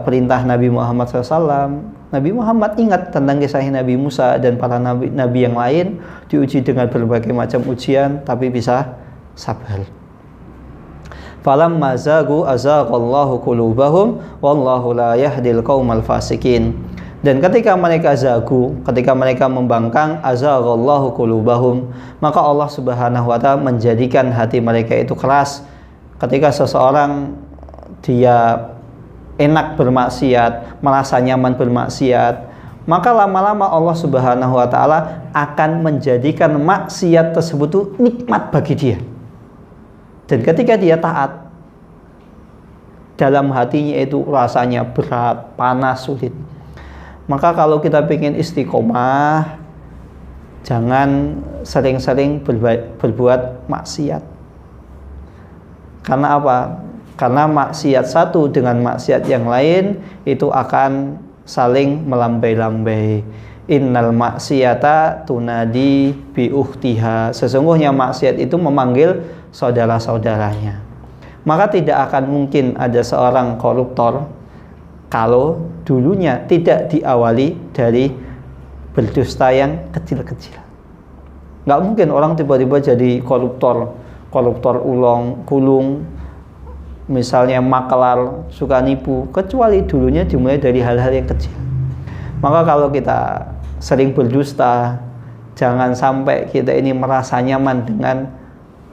Speaker 1: perintah Nabi Muhammad SAW. Nabi Muhammad ingat tentang kisah Nabi Musa dan para nabi yang lain, diuji dengan berbagai macam ujian, tapi bisa sabar. Falamma zagu azaghallahu qulubahum wallahu la yahdil qaumal fasikin. Dan ketika mereka zagu, ketika mereka membangkang, azaghallahu qulubahum, maka Allah Subhanahu wa taala menjadikan hati mereka itu keras. Ketika seseorang dia enak bermaksiat, merasa nyaman bermaksiat, maka lama-lama Allah Subhanahu wa taala akan menjadikan maksiat tersebut itu nikmat bagi dia. Dan ketika dia taat, dalam hatinya itu rasanya berat, panas, sulit. Maka kalau kita ingin istiqomah, jangan sering-sering berbuat maksiat. Karena apa? Karena maksiat satu dengan maksiat yang lain itu akan saling melambai-lambai. Innal maksiata tunadi bi ukhtiha. Sesungguhnya maksiat itu memanggil saudara-saudaranya. Maka tidak akan mungkin ada seorang koruptor kalau dulunya tidak diawali dari berdusta yang kecil-kecil. Nggak mungkin orang tiba-tiba jadi koruptor ulung, misalnya maklar, suka nipu, kecuali dulunya dimulai dari hal-hal yang kecil. Maka kalau kita sering berdusta, jangan sampai kita ini merasa nyaman dengan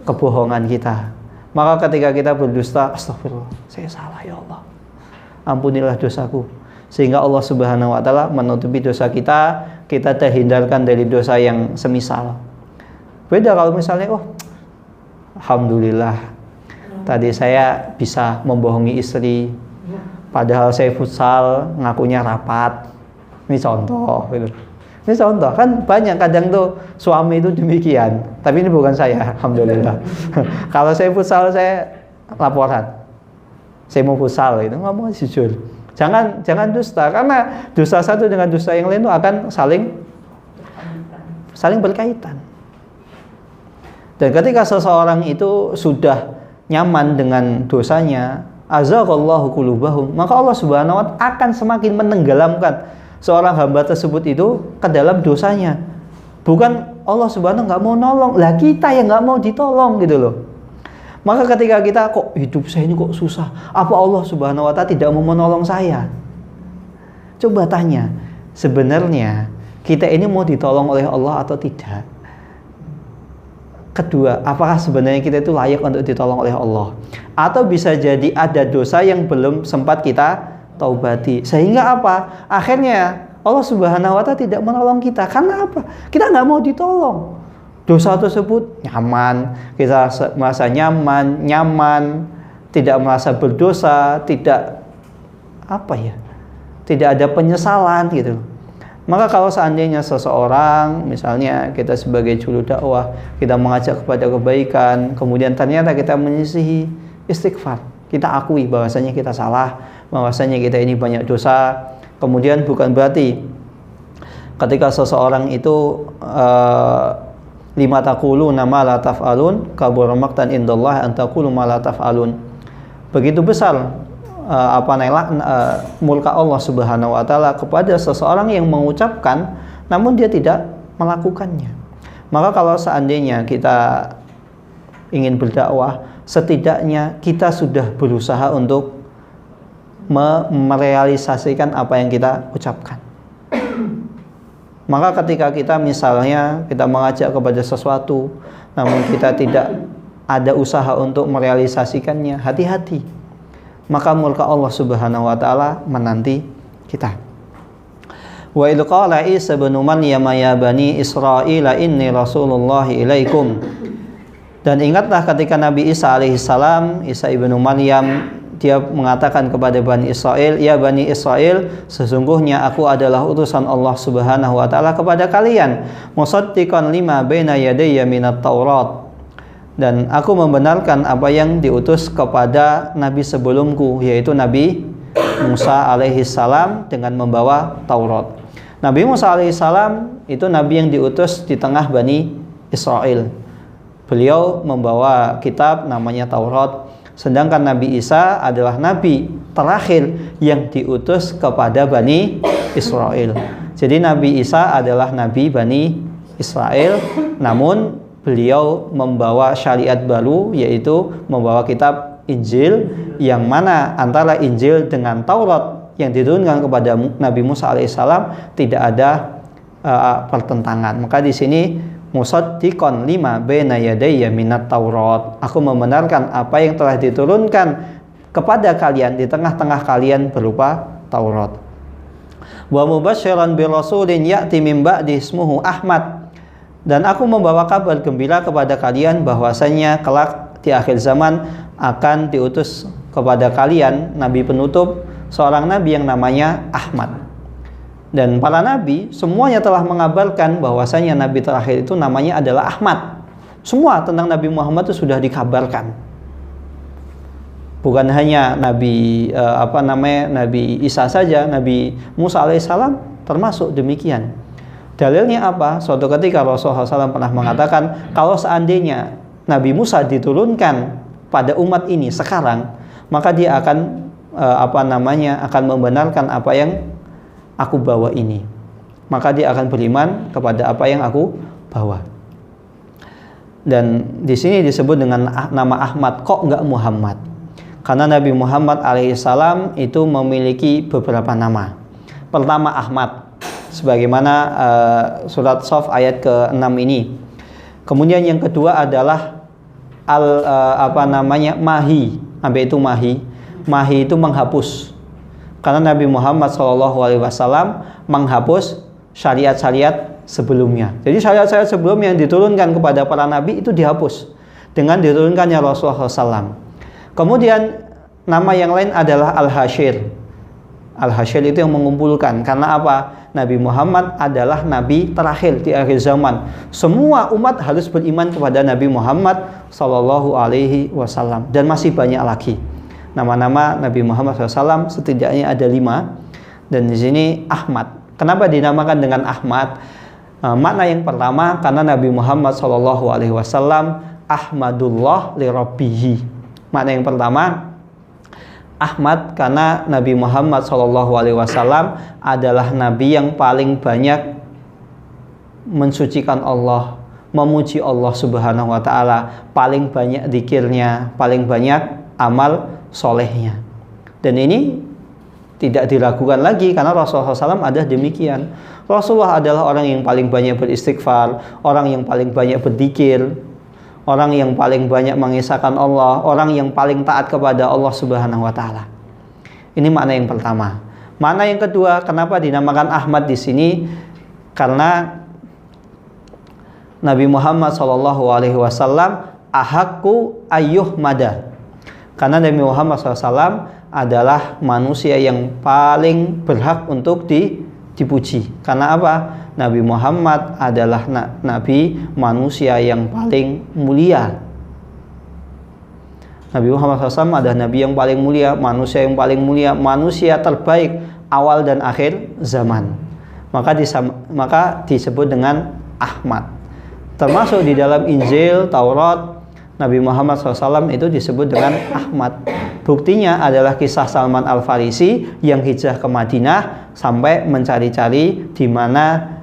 Speaker 1: kebohongan kita. Maka ketika kita berdusta, astagfirullah, saya salah ya Allah, ampunilah dosaku. Sehingga Allah Subhanahu wa taala menutupi dosa kita, kita terhindarkan dari dosa yang semisal. Beda kalau misalnya, oh alhamdulillah, tadi saya bisa membohongi istri, padahal saya futsal, ngakunya rapat. Ini contoh gitu. Ini contoh, kan banyak kadang tuh suami itu demikian. Tapi ini bukan saya, alhamdulillah. Kalau saya futsal, saya laporan. Saya mau futsal itu, nggak mau jujur. Jangan dusta, karena dusta satu dengan dusta yang lain itu akan saling berkaitan. Dan ketika seseorang itu sudah nyaman dengan dosanya, azaghallahu qulubahum, maka Allah Subhanahu wa taala akan semakin menenggelamkan seorang hamba tersebut itu ke dalam dosanya. Bukan Allah Subhanahu nggak mau nolong, lah kita yang nggak mau ditolong gitu loh. Maka ketika kita kok hidup saya ini kok susah, apa Allah Subhanahu wa taala tidak mau menolong saya? Coba tanya, sebenarnya kita ini mau ditolong oleh Allah atau tidak? Kedua, apakah sebenarnya kita itu layak untuk ditolong oleh Allah? Atau bisa jadi ada dosa yang belum sempat kita taubati, sehingga apa? Akhirnya Allah Subhanahu wa Ta'ala tidak menolong kita. Karena apa? Kita nggak mau ditolong. Dosa tersebut nyaman, kita merasa nyaman, tidak merasa berdosa, tidak tidak ada penyesalan gitu. Maka kalau seandainya seseorang, misalnya kita sebagai juru dakwah, kita mengajak kepada kebaikan, kemudian ternyata kita menyisihi, istighfar, kita akui bahwasanya kita salah, bahwasanya kita ini banyak dosa. Kemudian bukan berarti ketika seseorang itu lima taquluna ma la taf'alun kabura maqtan indallah an taqulu ma la taf'alun. Begitu besar murka Allah Subhanahu wa Ta'ala kepada seseorang yang mengucapkan namun dia tidak melakukannya. Maka kalau seandainya kita ingin berdakwah, setidaknya kita sudah berusaha untuk merealisasikan apa yang kita ucapkan. Maka ketika kita misalnya kita mengajak kepada sesuatu namun kita tidak ada usaha untuk merealisasikannya, hati-hati. Maka murka Allah Subhanahu wa Ta'ala menanti kita. Wa idh qala Isa ibn Maryam ya bani Israil inni Rasulullah ilaikum. Dan ingatlah ketika Nabi Isa alaihissalam, Isa ibnu Maryam, dia mengatakan kepada Bani Israel, ya Bani Israel, sesungguhnya aku adalah utusan Allah Subhanahu wa Ta'ala kepada kalian, musaddiqan lima baina yadayya minat Taurat, dan aku membenarkan apa yang diutus kepada nabi sebelumku, yaitu Nabi Musa alaihissalam dengan membawa Taurat. Nabi Musa alaihissalam itu nabi yang diutus di tengah Bani Israel. Beliau membawa kitab namanya Taurat. Sedangkan Nabi Isa adalah nabi terakhir yang diutus kepada Bani Israel. Jadi Nabi Isa adalah nabi Bani Israel, namun beliau membawa syariat baru, yaitu membawa kitab Injil, yang mana antara Injil dengan Taurat yang diturunkan kepada Nabi Musa alaihissalam tidak ada pertentangan. Maka di sini musaddiqan lima baina yadayya minat Taurat, aku membenarkan apa yang telah diturunkan kepada kalian di tengah-tengah kalian berupa Taurat. Wa mubasysyiran bi rasulin ya'ti min ba'di ismuhu Ahmad, dan aku membawa kabar gembira kepada kalian bahwasanya kelak di akhir zaman akan diutus kepada kalian nabi penutup, seorang nabi yang namanya Ahmad. Dan para nabi semuanya telah mengabarkan bahwasanya nabi terakhir itu namanya adalah Ahmad. Semua tentang Nabi Muhammad itu sudah dikabarkan. Bukan hanya Nabi Nabi Isa saja, Nabi Musa alaihissalam termasuk demikian. Dalilnya apa? Suatu ketika Rasulullah SAW pernah mengatakan, kalau seandainya Nabi Musa diturunkan pada umat ini sekarang, maka dia akan akan membenarkan apa yang aku bawa ini. Maka dia akan beriman kepada apa yang aku bawa. Dan di sini disebut dengan nama Ahmad, kok enggak Muhammad? Karena Nabi Muhammad alaihissalam itu memiliki beberapa nama. Pertama Ahmad, sebagaimana surat Shaf ayat ke-6 ini. Kemudian yang kedua adalah Mahi. Sampai itu Mahi. Mahi itu menghapus. Karena Nabi Muhammad SAW menghapus syariat-syariat sebelumnya. Jadi syariat-syariat sebelumnya yang diturunkan kepada para nabi itu dihapus dengan diturunkannya Rasulullah SAW. Kemudian nama yang lain adalah Al-Hasyir. Al-Hasyir itu yang mengumpulkan. Karena apa? Nabi Muhammad adalah nabi terakhir di akhir zaman. Semua umat harus beriman kepada Nabi Muhammad SAW. Dan masih banyak lagi nama-nama Nabi Muhammad SAW, setidaknya ada 5. Dan di sini Ahmad. Kenapa dinamakan dengan Ahmad? Makna yang pertama, karena Nabi Muhammad SAW Ahmadullah li Rabbihi. Makna yang pertama, Ahmad karena Nabi Muhammad SAW adalah Nabi yang paling banyak mensucikan Allah, memuji Allah Subhanahu wa Ta'ala, paling banyak zikirnya, paling banyak amal solehnya. Dan ini tidak diragukan lagi karena Rasulullah SAW ada demikian. Rasulullah adalah orang yang paling banyak beristighfar, orang yang paling banyak berzikir, orang yang paling banyak mengisahkan Allah, orang yang paling taat kepada Allah Subhanahu wa Ta'ala. Ini makna yang pertama. Mana yang kedua, kenapa dinamakan Ahmad di sini? Karena Nabi Muhammad SAW ahakku ayyuhmada. Karena Nabi Muhammad SAW adalah manusia yang paling berhak untuk dipuji. Karena apa? Nabi Muhammad adalah nabi manusia yang paling mulia. Nabi Muhammad SAW adalah nabi yang paling mulia, manusia yang paling mulia, manusia terbaik awal dan akhir zaman. Maka disebut dengan Ahmad. Termasuk di dalam Injil, Taurat, Nabi Muhammad SAW itu disebut dengan Ahmad. Buktinya adalah kisah Salman Al-Farisi yang hijrah ke Madinah sampai mencari-cari di mana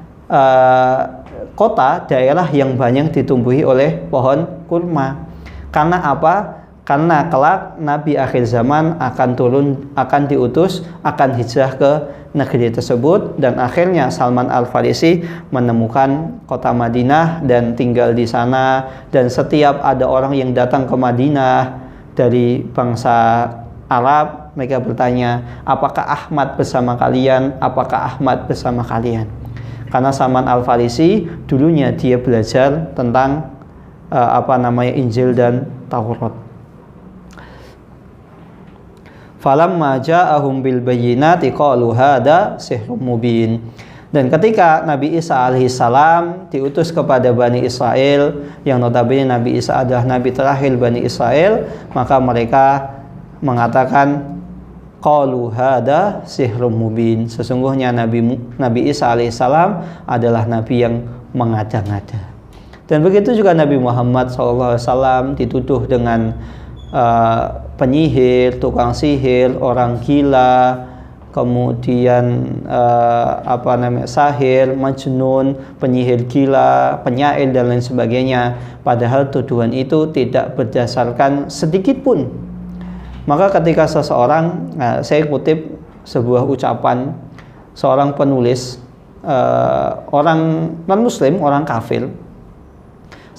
Speaker 1: kota, daerah yang banyak ditumbuhi oleh pohon kurma. Karena apa? Karena kelak Nabi akhir zaman akan diutus, akan hijrah ke negeri tersebut, dan akhirnya Salman Al-Farisi menemukan kota Madinah dan tinggal di sana. Dan setiap ada orang yang datang ke Madinah dari bangsa Arab, mereka bertanya, apakah Ahmad bersama kalian? Apakah Ahmad bersama kalian? Karena Salman Al-Farisi dulunya dia belajar tentang Injil dan Taurat. Falamma ja'ahum bil bayyinati qalu hada sihrun mubin. Dan ketika Nabi Isa alaihissalam diutus kepada Bani Israel, yang notabene Nabi Isa adalah nabi terakhir Bani Israel, maka mereka mengatakan qalu hada sihrun mubin. Sesungguhnya Nabi Isa alaihissalam adalah nabi yang mengada-ngada. Dan begitu juga Nabi Muhammad SAW dituduh dengan penyihir, tukang sihir, orang gila, kemudian sahir, majnun, penyihir gila, penyair dan lain sebagainya. Padahal tuduhan itu tidak berdasarkan sedikit pun. Maka ketika seseorang, saya kutip sebuah ucapan seorang penulis, orang non-muslim, orang kafir.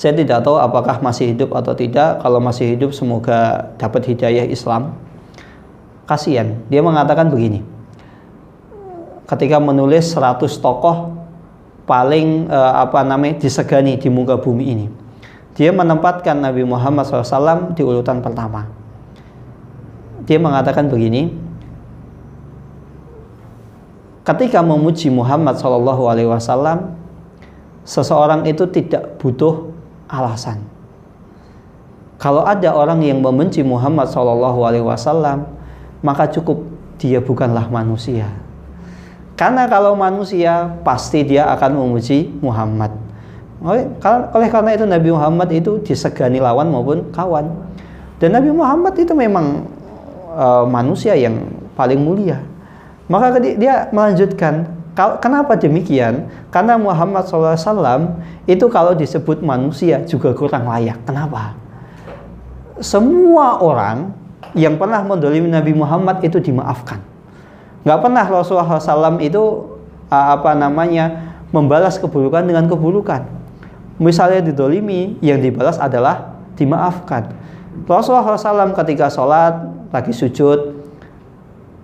Speaker 1: Saya tidak tahu apakah masih hidup atau tidak. Kalau masih hidup semoga dapat hidayah Islam. Kasihan, dia mengatakan begini. Ketika menulis 100 tokoh paling disegani di muka bumi ini, dia menempatkan Nabi Muhammad SAW di urutan pertama. Dia mengatakan begini, ketika memuji Muhammad SAW, seseorang itu tidak butuh alasan. Kalau ada orang yang membenci Muhammad SAW, maka cukup dia bukanlah manusia. Karena kalau manusia pasti dia akan memuji Muhammad. Oleh karena itu Nabi Muhammad itu disegani lawan maupun kawan. Dan Nabi Muhammad itu memang manusia yang paling mulia. Maka dia melanjutkan, kenapa demikian? Karena Muhammad SAW itu kalau disebut manusia juga kurang layak. Kenapa? Semua orang yang pernah mendolimi Nabi Muhammad itu dimaafkan. Nggak pernah Rasulullah SAW itu membalas keburukan dengan keburukan. Misalnya didolimi, yang dibalas adalah dimaafkan. Rasulullah SAW ketika sholat lagi sujud,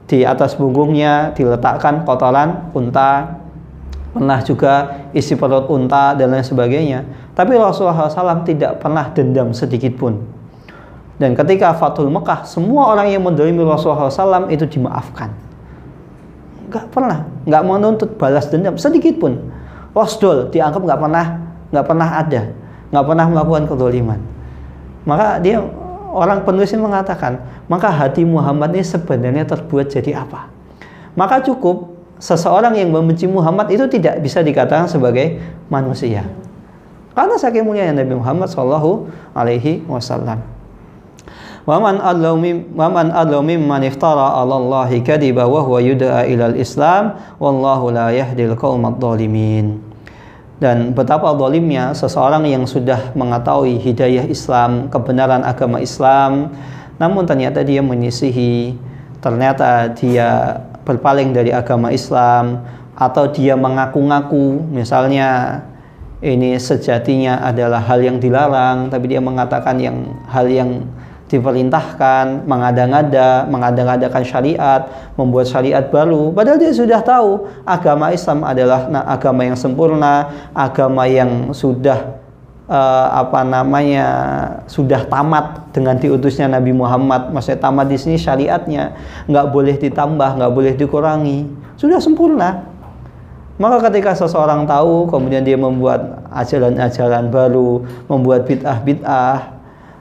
Speaker 1: di atas punggungnya diletakkan kotoran unta, pernah juga isi perut unta dan lain sebagainya. Tapi Rasulullah SAW tidak pernah dendam sedikit pun. Dan ketika Fathul Mekah, semua orang yang mendolimi Rasulullah SAW itu dimaafkan. Nggak menuntut balas dendam sedikit pun. Wasdol dianggap nggak pernah ada, nggak pernah melakukan kezaliman. Maka orang penulis ini mengatakan, maka hati Muhammad ini sebenarnya terbuat jadi apa? Maka cukup seseorang yang membenci Muhammad itu tidak bisa dikatakan sebagai manusia. Karena saking mulianya Nabi Muhammad sallallahu alaihi wasallam. Wa man adlamu mimman iftara 'ala Allahi kadiba wa huwa yud'a ilal Islam wallahu la yahdil qaumadh dhalimin. Dan betapa zalimnya seseorang yang sudah mengetahui hidayah Islam, kebenaran agama Islam, namun ternyata dia menyisihi, ternyata dia berpaling dari agama Islam, atau dia mengaku-ngaku misalnya ini sejatinya adalah hal yang dilarang, tapi dia mengatakan hal yang diperintahkan mengada-ngadakan syariat, membuat syariat baru, padahal dia sudah tahu agama Islam adalah agama yang sempurna, agama yang sudah sudah tamat dengan diutusnya Nabi Muhammad. Maksudnya tamat di sini syariatnya, nggak boleh ditambah, nggak boleh dikurangi, sudah sempurna. Maka ketika seseorang tahu, kemudian dia membuat ajaran-ajaran baru, membuat bid'ah,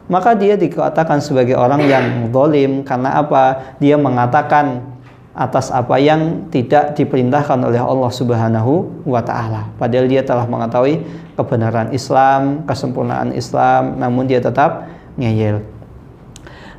Speaker 1: maka dia dikatakan sebagai orang yang zalim. Karena apa? Dia mengatakan atas apa yang tidak diperintahkan oleh Allah Subhanahu wa ta'ala. Padahal dia telah mengetahui kebenaran Islam, kesempurnaan Islam, namun dia tetap ngeyel.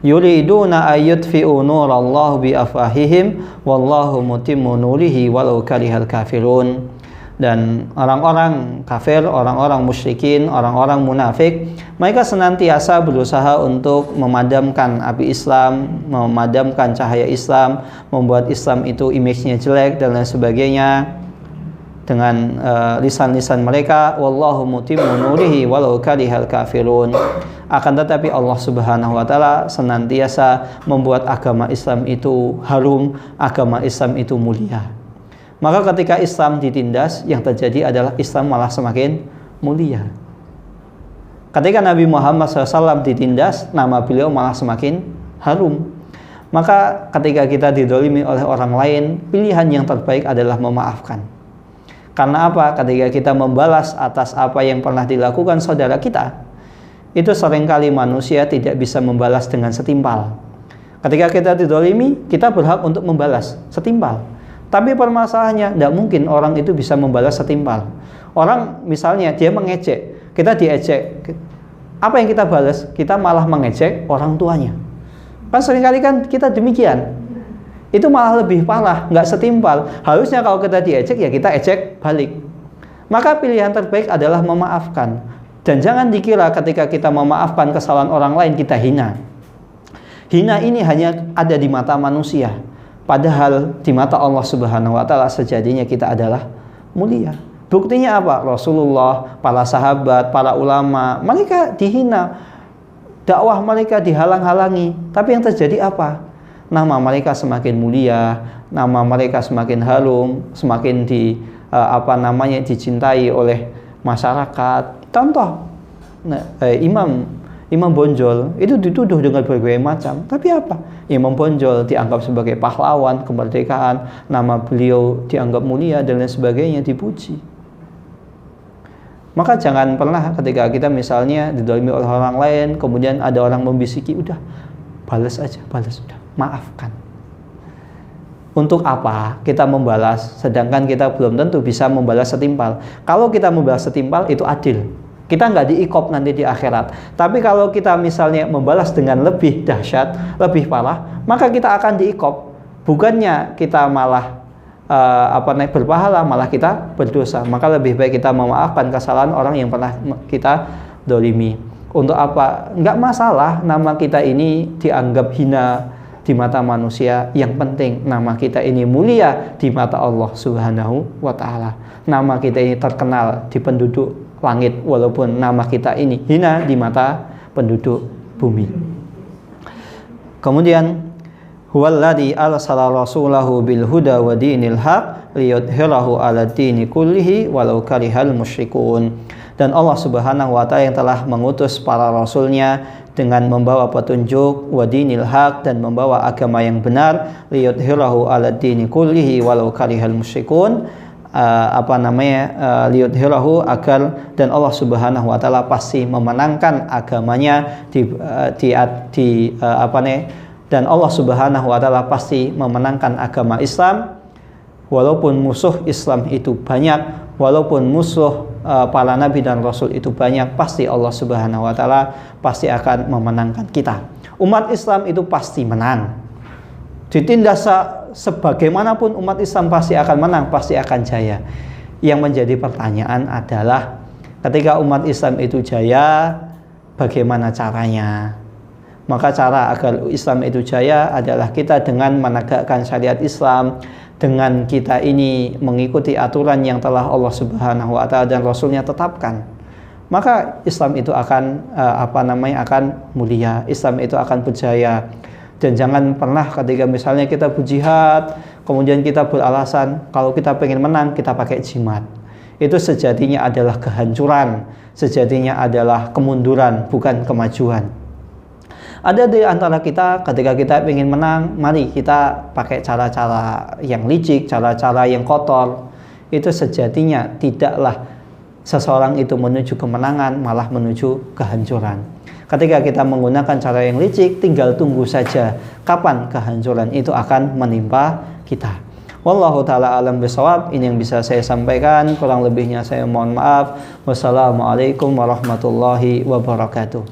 Speaker 1: Yuriduna ayyutfi'u nurallahu biafwahihim wallahu mutimmu nurihi walau karihal kafirun. Dan orang-orang kafir, orang-orang musyrikin, orang-orang munafik, mereka senantiasa berusaha untuk memadamkan api Islam, memadamkan cahaya Islam, membuat Islam itu image-nya jelek dan lain sebagainya dengan lisan-lisan mereka. Wallahu mutimmu nurihi walau karihal kafirun. Akan tetapi Allah Subhanahu wa ta'ala senantiasa membuat agama Islam itu harum, agama Islam itu mulia. Maka ketika Islam ditindas, yang terjadi adalah Islam malah semakin mulia. Ketika Nabi Muhammad SAW ditindas, nama beliau malah semakin harum. Maka ketika kita didolimi oleh orang lain, pilihan yang terbaik adalah memaafkan. Karena apa? Ketika kita membalas atas apa yang pernah dilakukan saudara kita, itu seringkali manusia tidak bisa membalas dengan setimpal. Ketika kita didolimi, kita berhak untuk membalas setimpal. Tapi permasalahannya, tidak mungkin orang itu bisa membalas setimpal. Orang misalnya dia mengejek, kita diejek, apa yang kita balas? Kita malah mengejek orang tuanya. Kan seringkali kan kita demikian. Itu malah lebih parah, nggak setimpal. Harusnya kalau kita diejek, ya kita ejek balik. Maka pilihan terbaik adalah memaafkan. Dan jangan dikira ketika kita memaafkan kesalahan orang lain, kita hina. Hina ini hanya ada di mata manusia. Padahal di mata Allah Subhanahu wa ta'ala sejatinya kita adalah mulia. Buktinya apa? Rasulullah, para sahabat, para ulama, mereka dihina, dakwah mereka dihalang-halangi. Tapi yang terjadi apa? Nama mereka semakin mulia, nama mereka semakin harum, semakin dicintai oleh masyarakat. Contoh, Imam Bonjol itu dituduh dengan berbagai macam. Tapi apa? Imam Bonjol dianggap sebagai pahlawan kemerdekaan, nama beliau dianggap mulia dan lain sebagainya, dipuji. Maka jangan pernah ketika kita misalnya didolimi oleh orang lain, kemudian ada orang membisiki, udah balas aja, balas, udah maafkan. Untuk apa kita membalas sedangkan kita belum tentu bisa membalas setimpal? Kalau kita membalas setimpal itu adil. Kita nggak diikop nanti di akhirat. Tapi kalau kita misalnya membalas dengan lebih dahsyat, lebih parah, maka kita akan diikop. Bukannya kita malah berpahala, malah kita berdosa. Maka lebih baik kita memaafkan kesalahan orang yang pernah kita dolimi. Untuk apa? Nggak masalah nama kita ini dianggap hina di mata manusia. Yang penting nama kita ini mulia di mata Allah Subhanahu wa ta'ala. Nama kita ini terkenal di penduduk langit, walaupun nama kita ini hina di mata penduduk bumi. Kemudian huwallazi arsala rasulahu bil huda wa dinil haq liyudhhirahu 'ala dini kullihi walau karihal musyrikun. Dan Allah Subhanahu wa ta'ala yang telah mengutus para rasulnya dengan membawa petunjuk wa dinil haq, dan membawa agama yang benar, liyudhhirahu 'ala dini kullihi walau karihal musyrikun. Liyudhirahu, agar, dan Allah Subhanahu wa ta'ala pasti memenangkan agamanya dan Allah Subhanahu wa ta'ala pasti memenangkan agama Islam walaupun musuh Islam itu banyak, walaupun musuh para nabi dan rasul itu banyak, pasti Allah Subhanahu wa ta'ala pasti akan memenangkan kita. Umat Islam itu pasti menang. Ditindas sebagaimanapun umat Islam pasti akan menang, pasti akan jaya. Yang menjadi pertanyaan adalah ketika umat Islam itu jaya, bagaimana caranya? Maka cara agar Islam itu jaya adalah kita dengan menegakkan syariat Islam, dengan kita ini mengikuti aturan yang telah Allah Subhanahu wa ta'ala dan Rasulnya tetapkan. maka Islam itu akan akan mulia, Islam itu akan berjaya. Dan jangan pernah ketika misalnya kita berjihad, kemudian kita beralasan kalau kita pengen menang kita pakai jimat. Itu sejatinya adalah kehancuran, sejatinya adalah kemunduran, bukan kemajuan. Ada di antara kita ketika kita ingin menang, mari kita pakai cara-cara yang licik, cara-cara yang kotor. Itu sejatinya tidaklah seseorang itu menuju kemenangan, malah menuju kehancuran. Ketika kita menggunakan cara yang licik, tinggal tunggu saja kapan kehancuran itu akan menimpa kita. Wallahu ta'ala alam bisawab. Ini yang bisa saya sampaikan, kurang lebihnya saya mohon maaf. Wassalamualaikum warahmatullahi wabarakatuh.